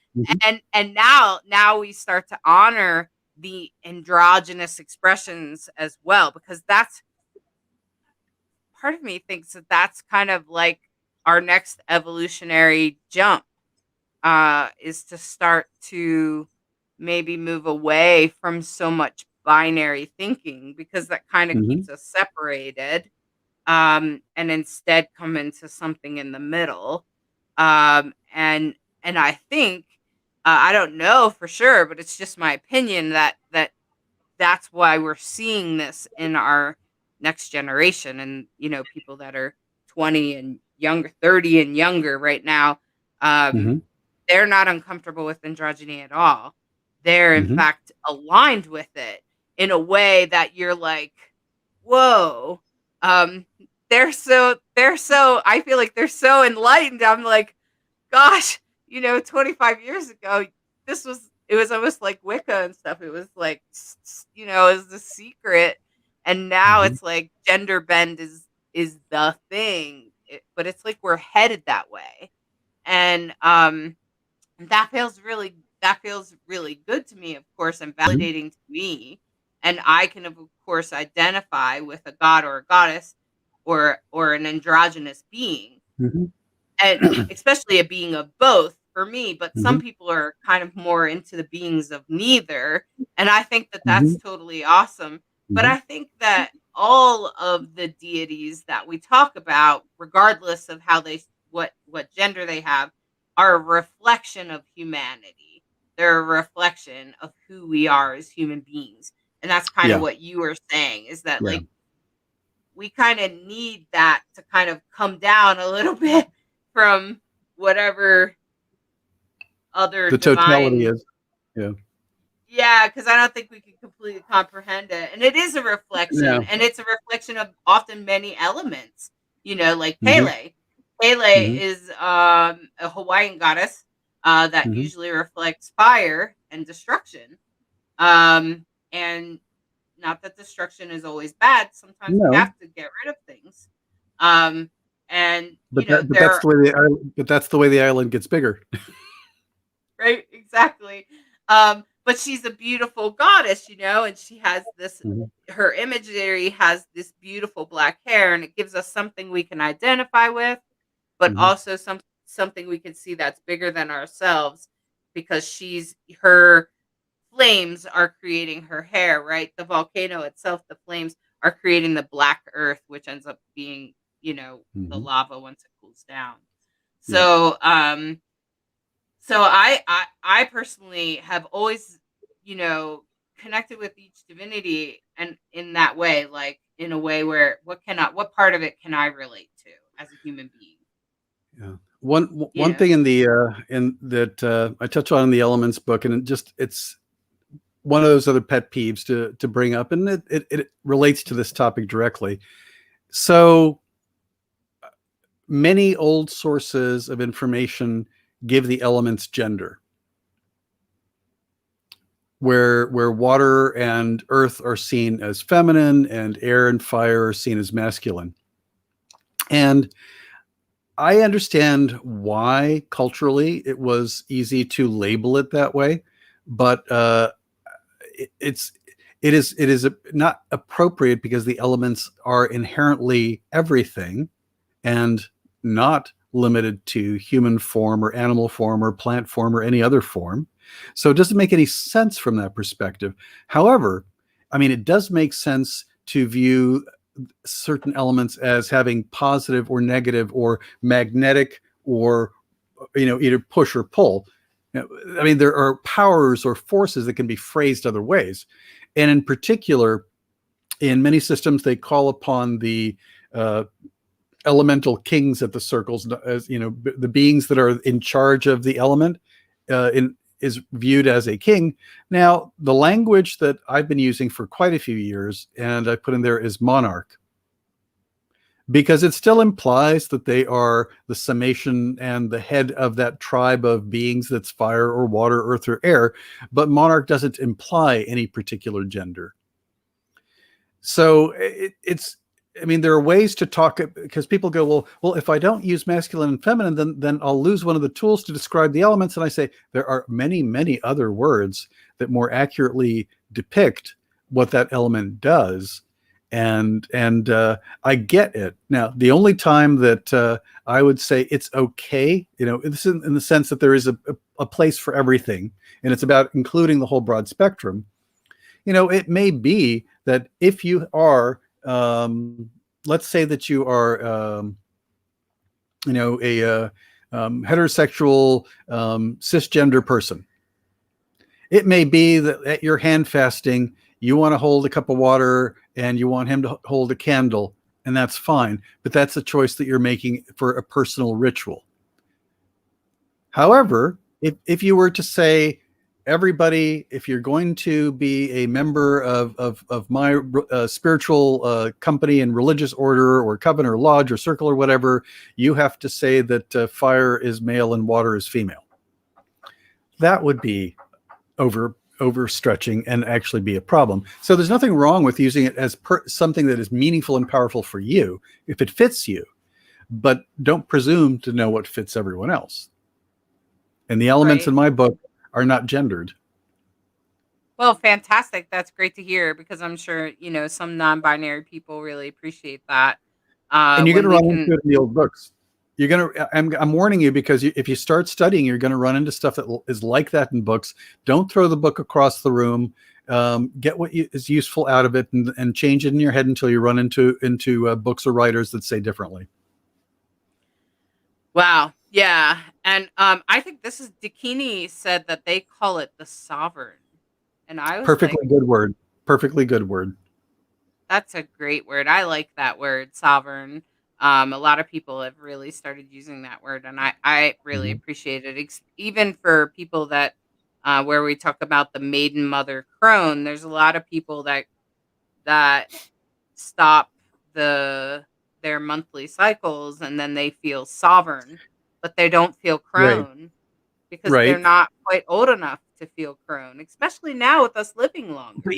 now we start to honor the androgynous expressions as well, because that's part of me thinks that that's kind of like our next evolutionary jump, is to start to maybe move away from so much binary thinking, because that kind of keeps us separated, and instead come into something in the middle. And I think, I don't know for sure, but it's just my opinion that's why we're seeing this in our next generation, and people that are 20 and younger, 30 and younger right now. They're not uncomfortable with androgyny at all. They're in fact aligned with it in a way that you're like, whoa. They're so I feel like they're so enlightened. I'm like, gosh, 25 years ago, it was almost like Wicca and stuff. It was like, it was the secret. And now it's like gender bend is the thing, but it's like we're headed that way. And that feels really good to me, of course, and validating to me. And I can, of course, identify with a god or a goddess or an androgynous being, and especially a being of both for me. But some people are kind of more into the beings of neither, and I think that that's totally awesome. But I think that all of the deities that we talk about, regardless of how what gender they have, are a reflection of humanity. They're a reflection of who we are as human beings. And that's kind of what you were saying, is that like, we kind of need that to kind of come down a little bit from whatever other the totality is. Yeah, because I don't think we can completely comprehend it. And it is a reflection, and it's a reflection of often many elements, like Pele. Pele is a Hawaiian goddess that usually reflects fire and destruction. And not that destruction is always bad. Sometimes we have to get rid of things. That's the way the island gets bigger. Right, exactly. But she's a beautiful goddess, and she has this, her imagery has this beautiful black hair, and it gives us something we can identify with, but also something we can see that's bigger than ourselves, because her flames are creating her hair, right? The volcano itself, the flames are creating the black earth, which ends up being, the lava once it cools down. So, so I personally have always, connected with each divinity, and in that way, like in a way where what part of it can I relate to as a human being? Yeah. One thing in that I touch on in the Elements book, and it's one of those other pet peeves to bring up, and it relates to this topic directly. So many old sources of information give the elements gender, where water and earth are seen as feminine and air and fire are seen as masculine. And I understand why culturally it was easy to label it that way, but it's it is not appropriate because the elements are inherently everything and not limited to human form or animal form or plant form or any other form. So it doesn't make any sense from that perspective. However, I mean, it does make sense to view certain elements as having positive or negative or magnetic or, either push or pull. I mean, there are powers or forces that can be phrased other ways. And in particular, in many systems, they call upon the elemental kings at the circles, as the beings that are in charge of the element is viewed as a king. Now, the language that I've been using for quite a few years, and I put in there, is monarch, because it still implies that they are the summation and the head of that tribe of beings that's fire or water, earth or air, but monarch doesn't imply any particular gender. So there are ways to talk, because people go, well, if I don't use masculine and feminine, then I'll lose one of the tools to describe the elements. And I say, there are many, many other words that more accurately depict what that element does. And I get it. Now, the only time that I would say it's okay, this is in the sense that there is a place for everything, and it's about including the whole broad spectrum. It may be that if you are, let's say that you are, a heterosexual cisgender person. It may be that at your hand fasting, you want to hold a cup of water and you want him to hold a candle, and that's fine. But that's a choice that you're making for a personal ritual. However, if you were to say, everybody, if you're going to be a member of my spiritual company and religious order or coven or lodge or circle or whatever, you have to say that fire is male and water is female. That would be overstretching and actually be a problem. So there's nothing wrong with using it as something that is meaningful and powerful for you if it fits you, but don't presume to know what fits everyone else. And the elements in my book are not gendered. Well, fantastic. That's great to hear, because I'm sure, some non-binary people really appreciate that. And you're going to run into it in the old books. I'm warning you, because if you start studying, you're going to run into stuff that is like that in books. Don't throw the book across the room. Get what is useful out of it and change it in your head until you run into books or writers that say differently. Wow. Yeah. And I think this is Dakini said that they call it the sovereign. And I was perfectly good word. Perfectly good word. That's a great word. I like that word, sovereign. A lot of people have really started using that word, and I really appreciate it. Even for people that where we talk about the maiden mother crone, there's a lot of people that stop their monthly cycles and then they feel sovereign, but they don't feel crone because they're not quite old enough to feel crone, especially now with us living longer. But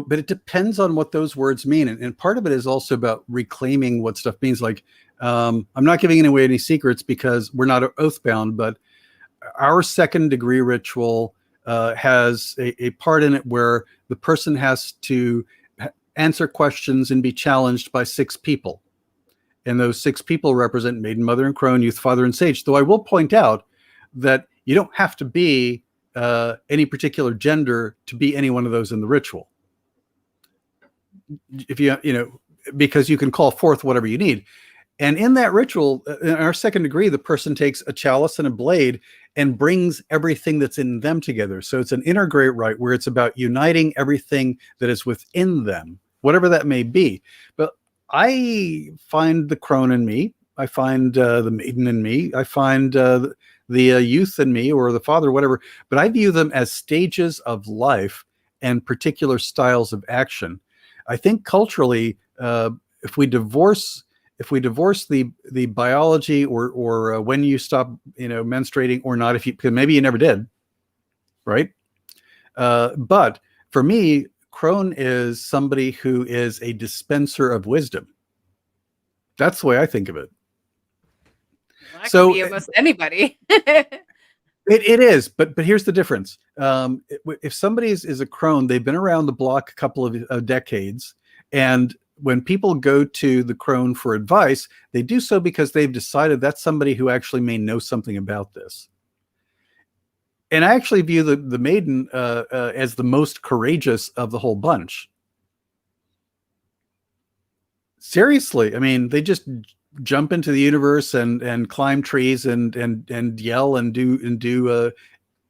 but it depends on what those words mean. And part of it is also about reclaiming what stuff means. Like, I'm not giving away any secrets because we're not oath bound, but our second degree ritual has a part in it where the person has to answer questions and be challenged by 6 people. And those 6 people represent maiden, mother, and crone, youth, father, and sage. Though I will point out that you don't have to be any particular gender to be any one of those in the ritual. If because you can call forth whatever you need. And in that ritual, in our second degree, the person takes a chalice and a blade and brings everything that's in them together. So it's an inner great rite where it's about uniting everything that is within them, whatever that may be. But I find the crone in me. I find the maiden in me. I find the youth in me, or the father, whatever. But I view them as stages of life and particular styles of action. I think culturally, if we divorce the biology or when you stop, menstruating or not, because maybe you never did, right? But for me, crone is somebody who is a dispenser of wisdom. That's the way I think of it. Well, that could be almost anybody. It is, but here's the difference. If somebody is a crone, they've been around the block a couple of decades, and when people go to the crone for advice, they do so because they've decided that's somebody who actually may know something about this. And I actually view the maiden as the most courageous of the whole bunch. Seriously, I mean, they just jump into the universe and climb trees and yell and do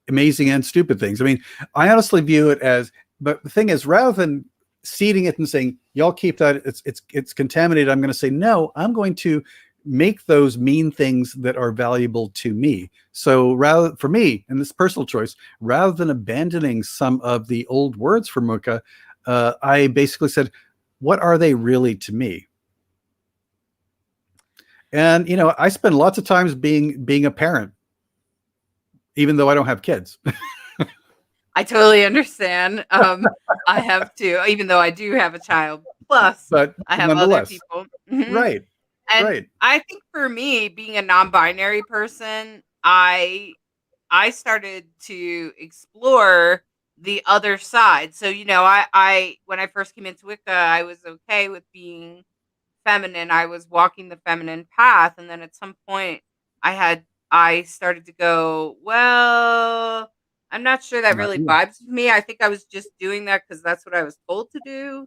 amazing and stupid things. I mean, I honestly view it as. But the thing is, rather than seeding it and saying, y'all keep that, it's contaminated, I'm going to say, no, I'm going to make those mean things that are valuable to me. So rather, for me, in this personal choice, rather than abandoning some of the old words from Wicca, I basically said, what are they really to me? And, I spend lots of times being a parent, even though I don't have kids. I totally understand. I have to, even though I do have a child, plus but I have other people. Right. And right. I think for me, being a non-binary person, I started to explore the other side. So, I when I first came into Wicca, I was okay with being feminine. I was walking the feminine path. And then at some point I started to go, well, I'm not sure that really vibes with me. I think I was just doing that because that's what I was told to do.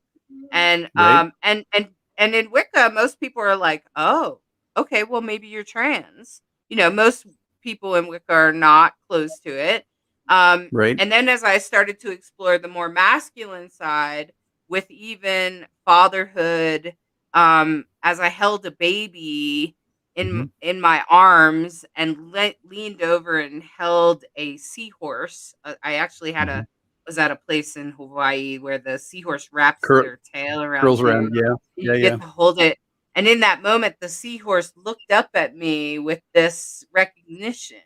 And right. And in Wicca, most people are like, oh, okay, well, maybe you're trans. Most people in Wicca are not close to it. Right. And then as I started to explore the more masculine side with even fatherhood, as I held a baby in my arms and leaned over and held a seahorse. I actually had was at a place in Hawaii where the seahorse wraps their tail around curls you. Around, yeah. You get to hold it. And in that moment, the seahorse looked up at me with this recognition,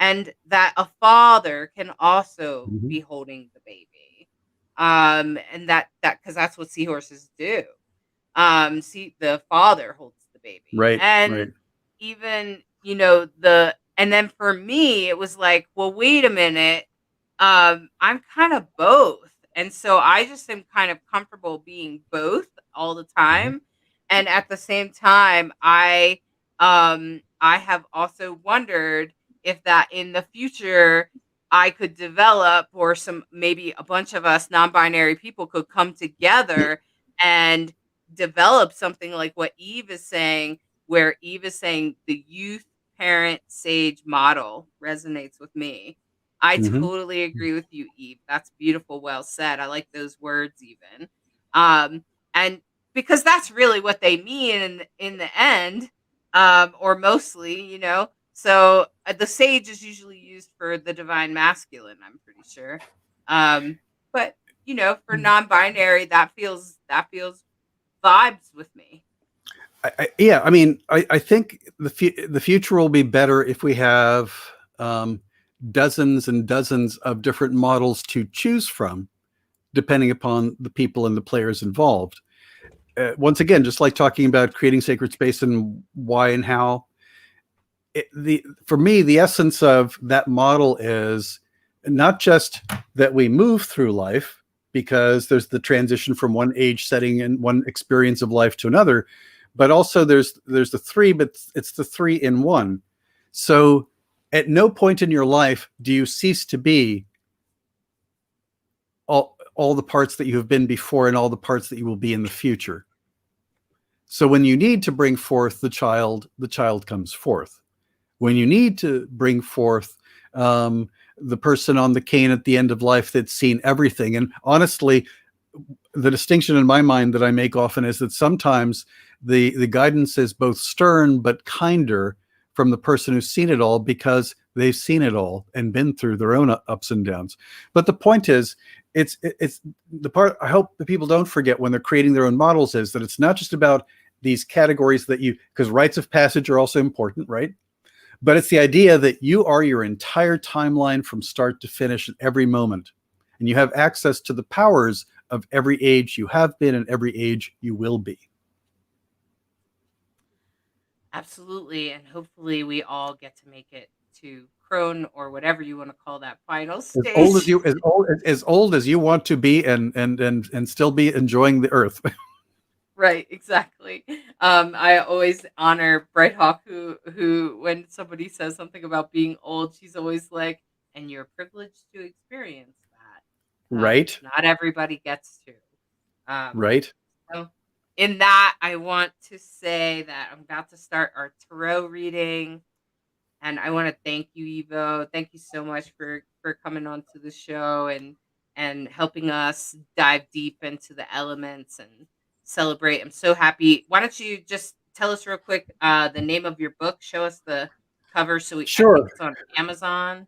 and that a father can also be holding the baby. And that because that's what seahorses do. The father holds the baby. Right. And right. even, and then for me, it was like, well, wait a minute. I'm kind of both. And so I just am kind of comfortable being both all the time. And at the same time, I have also wondered if that in the future I could develop, or maybe a bunch of us non-binary people could come together and develop something like what Eve is saying, where Eve is saying the youth parent sage model resonates with me. I totally agree with you, Eve. That's beautiful. Well said. I like those words even. And because that's really what they mean in the end, or mostly, So the sage is usually used for the divine masculine, I'm pretty sure. But for non-binary, that feels vibes with me. I mean, I think the future will be better if we have dozens and dozens of different models to choose from, depending upon the people and the players involved. Once again, just like talking about creating sacred space and why and how, for me, the essence of that model is not just that we move through life, because there's the transition from one age setting and one experience of life to another, but also there's the three, but it's the three in one. So at no point in your life do you cease to be all the parts that you have been before and all the parts that you will be in the future. So when you need to bring forth the child comes forth. When you need to bring forth the person on the cane at the end of life that's seen everything. And honestly, the distinction in my mind that I make often is that sometimes the guidance is both stern but kinder from the person who's seen it all, because they've seen it all and been through their own ups and downs. But the point is, it's the part I hope the people don't forget when they're creating their own models is that it's not just about these categories that because rites of passage are also important, right? But it's the idea that you are your entire timeline from start to finish at every moment. And you have access to the powers of every age you have been and every age you will be. Absolutely. And hopefully we all get to make it to crone, or whatever you want to call that final stage. As old as you want to be, and still be enjoying the earth. Right, exactly. I always honor Bright Hawk, who when somebody says something about being old, she's always like, and you're privileged to experience that. Right. Not everybody gets to. Right. So in that, I want to say that I'm about to start our tarot reading. And I want to thank you, Ivo. Thank you so much for coming on to the show and helping us dive deep into the elements and celebrate. I'm so happy. Why don't you just tell us real quick the name of your book? Show us the cover. So I think it's on Amazon.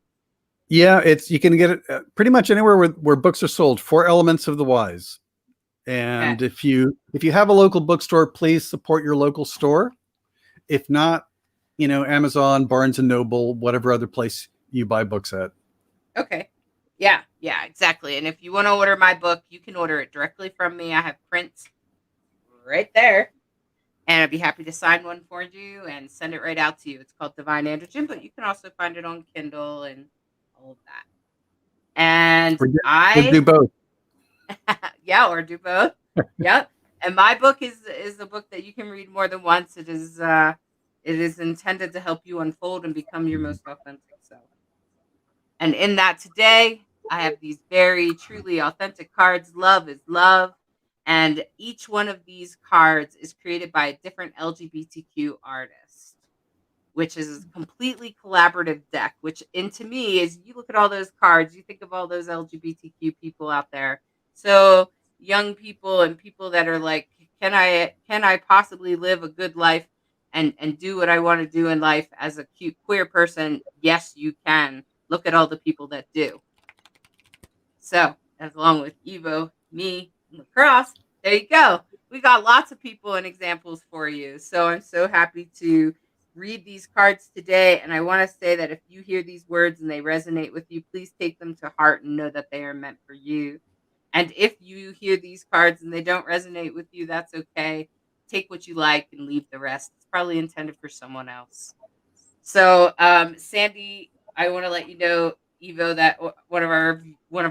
Yeah, you can get it pretty much anywhere where books are sold. 4 Elements of the Wise. And if you have a local bookstore, please support your local store. If not, Amazon, Barnes and Noble, whatever other place you buy books at. Okay. Yeah, exactly. And if you want to order my book, you can order it directly from me. I have prints right there. And I'd be happy to sign one for you and send it right out to you. It's called Divine Androgen, but you can also find it on Kindle and all of that. And or do both. Yeah, or do both. Yep. And my book is a book that you can read more than once. It is intended to help you unfold and become your most authentic self. And in that today, I have these very truly authentic cards. Love is love. And each one of these cards is created by a different LGBTQ artist, which is a completely collaborative deck, which to me is, you look at all those cards, you think of all those LGBTQ people out there. So young people and people that are like, can I possibly live a good life and do what I want to do in life as a cute queer person? Yes, you can. Look at all the people that do. So, as along with Ivo, me, and LeKross, there you go. We got lots of people and examples for you. So I'm so happy to read these cards today. And I want to say that if you hear these words and they resonate with you, please take them to heart and know that they are meant for you. And if you hear these cards and they don't resonate with you, that's okay. Take what you like and leave the rest. It's probably intended for someone else. So, Sandy, I want to let you know, Ivo, that one of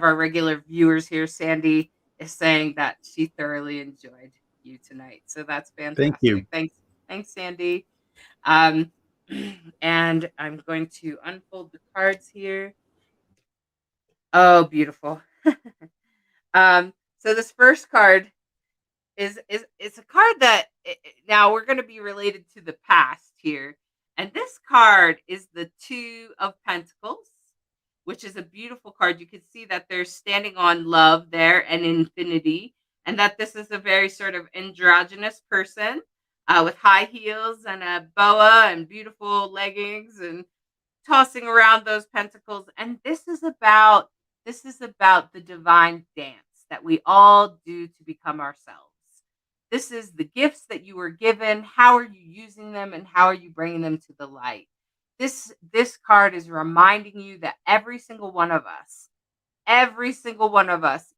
our regular viewers here, Sandy, is saying that she thoroughly enjoyed you tonight. So that's fantastic. Thank you. Thanks, Sandy. And I'm going to unfold the cards here. Oh, beautiful. So this first card is a card that now we're going to be related to the past here. And this card is the 2 of Pentacles, which is a beautiful card. You can see that they're standing on love there and infinity, and that this is a very sort of androgynous person with high heels and a boa and beautiful leggings and tossing around those pentacles. And this is about the divine dance that we all do to become ourselves. This is the gifts that you were given. How are you using them, and how are you bringing them to the light? This card is reminding you that every single one of us,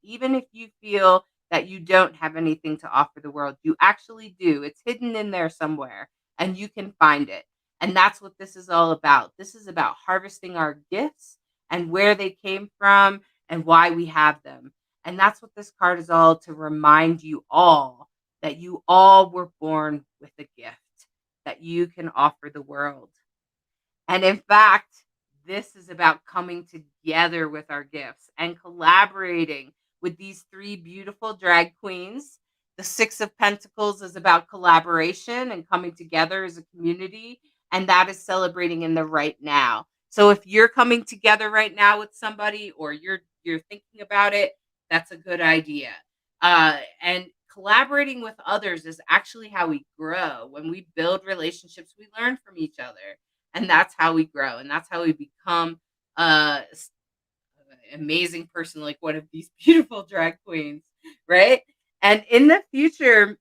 even if you feel that you don't have anything to offer the world, you actually do. It's hidden in there somewhere, and you can find it. And that's what this is all about. This is about harvesting our gifts and where they came from and why we have them. And that's what this card is all to remind you all, that you all were born with a gift that you can offer the world. And in fact, this is about coming together with our gifts and collaborating with these 3 beautiful drag queens. The 6 of Pentacles is about collaboration and coming together as a community. And that is celebrating in the right now. So if you're coming together right now with somebody, or you're thinking about it, that's a good idea. And collaborating with others is actually how we grow. When we build relationships, we learn from each other. And that's how we grow. And that's how we become an amazing person like one of these beautiful drag queens, right? And in the future,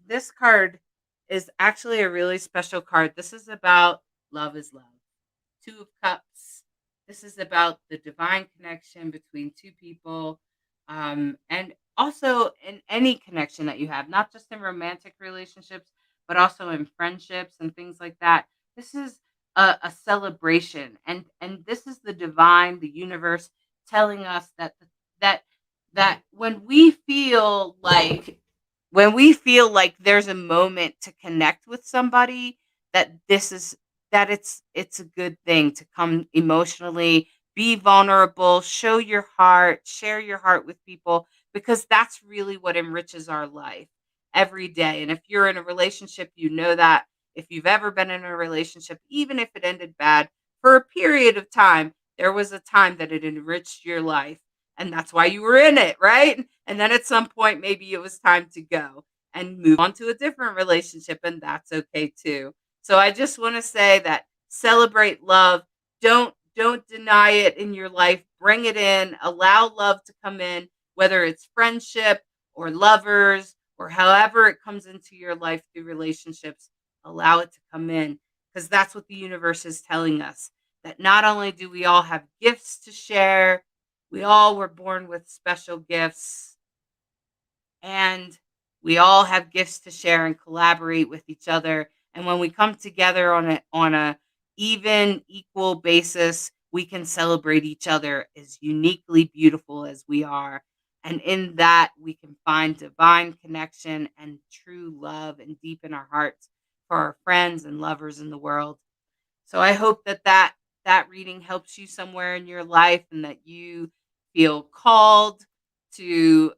this card is actually a really special card. This is about love is love. 2 of Cups. This is about the divine connection between 2 people. And also in any connection that you have, not just in romantic relationships, but also in friendships and things like that. This is a celebration, and this is the divine, the universe telling us that when we feel like there's a moment to connect with somebody, that it's a good thing to come emotionally, be vulnerable, show your heart, share your heart with people, because that's really what enriches our life every day. And if you're in a relationship, you know that. If you've ever been in a relationship, even if it ended bad, for a period of time, there was a time that it enriched your life. And that's why you were in it, right? And then at some point, maybe it was time to go and move on to a different relationship, and that's okay too. So I just want to say that celebrate love. Don't deny it in your life. Bring it in. Allow love to come in, whether it's friendship or lovers or however it comes into your life through relationships. Allow it to come in, because that's what the universe is telling us, that not only do we all have gifts to share, we all were born with special gifts, and we all have gifts to share and collaborate with each other. And when we come together on a even, equal basis, we can celebrate each other as uniquely beautiful as we are. And in that, we can find divine connection and true love and deepen our hearts for our friends and lovers in the world. So I hope that reading helps you somewhere in your life, and that you feel called to,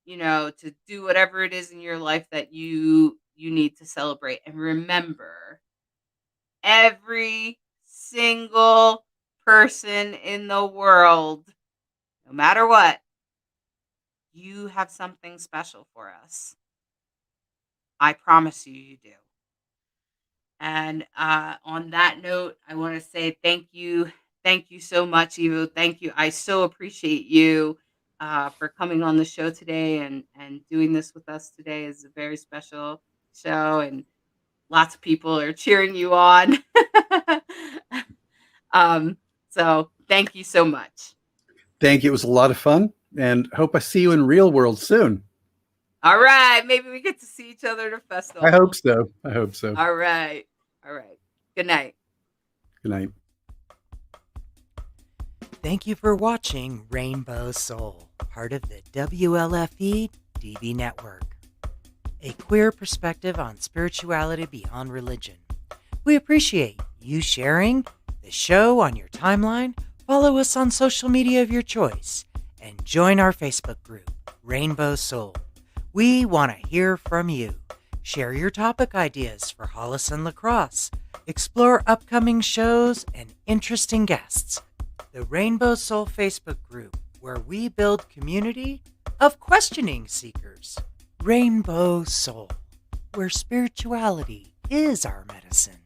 to do whatever it is in your life that you need to celebrate. And remember, every single person in the world, no matter what, you have something special for us. I promise you do. And on that note, I want to say thank you. Thank you so much, Ivo. Thank you. I so appreciate you for coming on the show today and doing this with us today. Is a very special show, and lots of people are cheering you on. So thank you so much. Thank you. It was a lot of fun, and hope I see you in real world soon. All right. Maybe we get to see each other at a festival. I hope so. All right. Good night. Good night. Thank you for watching Rainbow Soul, part of the WLFE DB Network, a queer perspective on spirituality beyond religion. We appreciate you sharing the show on your timeline. Follow us on social media of your choice and join our Facebook group, Rainbow Soul. We want to hear from you. Share your topic ideas for Hollis and LeKross. Explore upcoming shows and interesting guests. The Rainbow Soul Facebook group, where we build community of questioning seekers. Rainbow Soul, where spirituality is our medicine.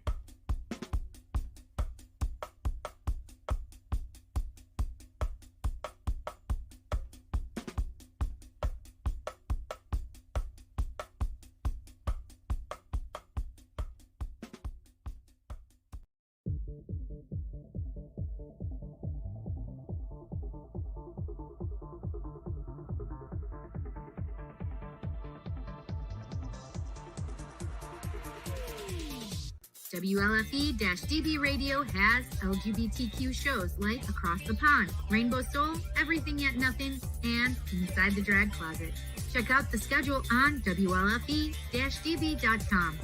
WLFE-DB Radio has LGBTQ shows like Across the Pond, Rainbow Soul, Everything Yet Nothing, and Inside the Drag Closet. Check out the schedule on WLFE-DB.com.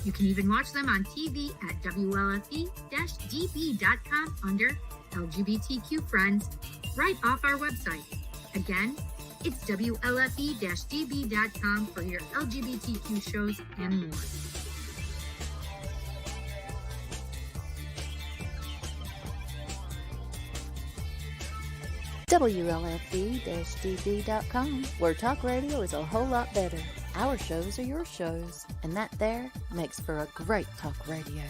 You can even watch them on TV at WLFE-DB.com under LGBTQ Friends, right off our website. Again, it's WLFE-DB.com for your LGBTQ shows and more. WLFE-DB.com, where talk radio is a whole lot better. Our shows are your shows, and that there makes for a great talk radio.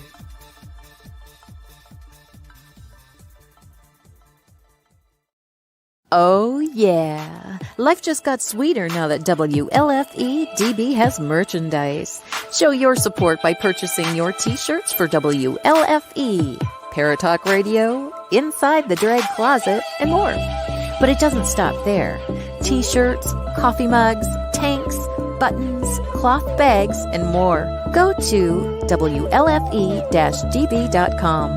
Oh yeah, life just got sweeter now that WLFE-DB has merchandise. Show your support by purchasing your t-shirts for WLFE, Paratalk Radio, Inside the Drag Closet, and more. But it doesn't stop there. T-shirts, coffee mugs, tanks, buttons, cloth bags, and more. Go to WLFE-DB.com.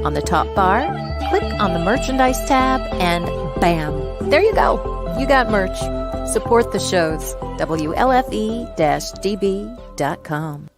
On the top bar, click on the merchandise tab and bam, there you go. You got merch. Support the shows. WLFE-DB.com.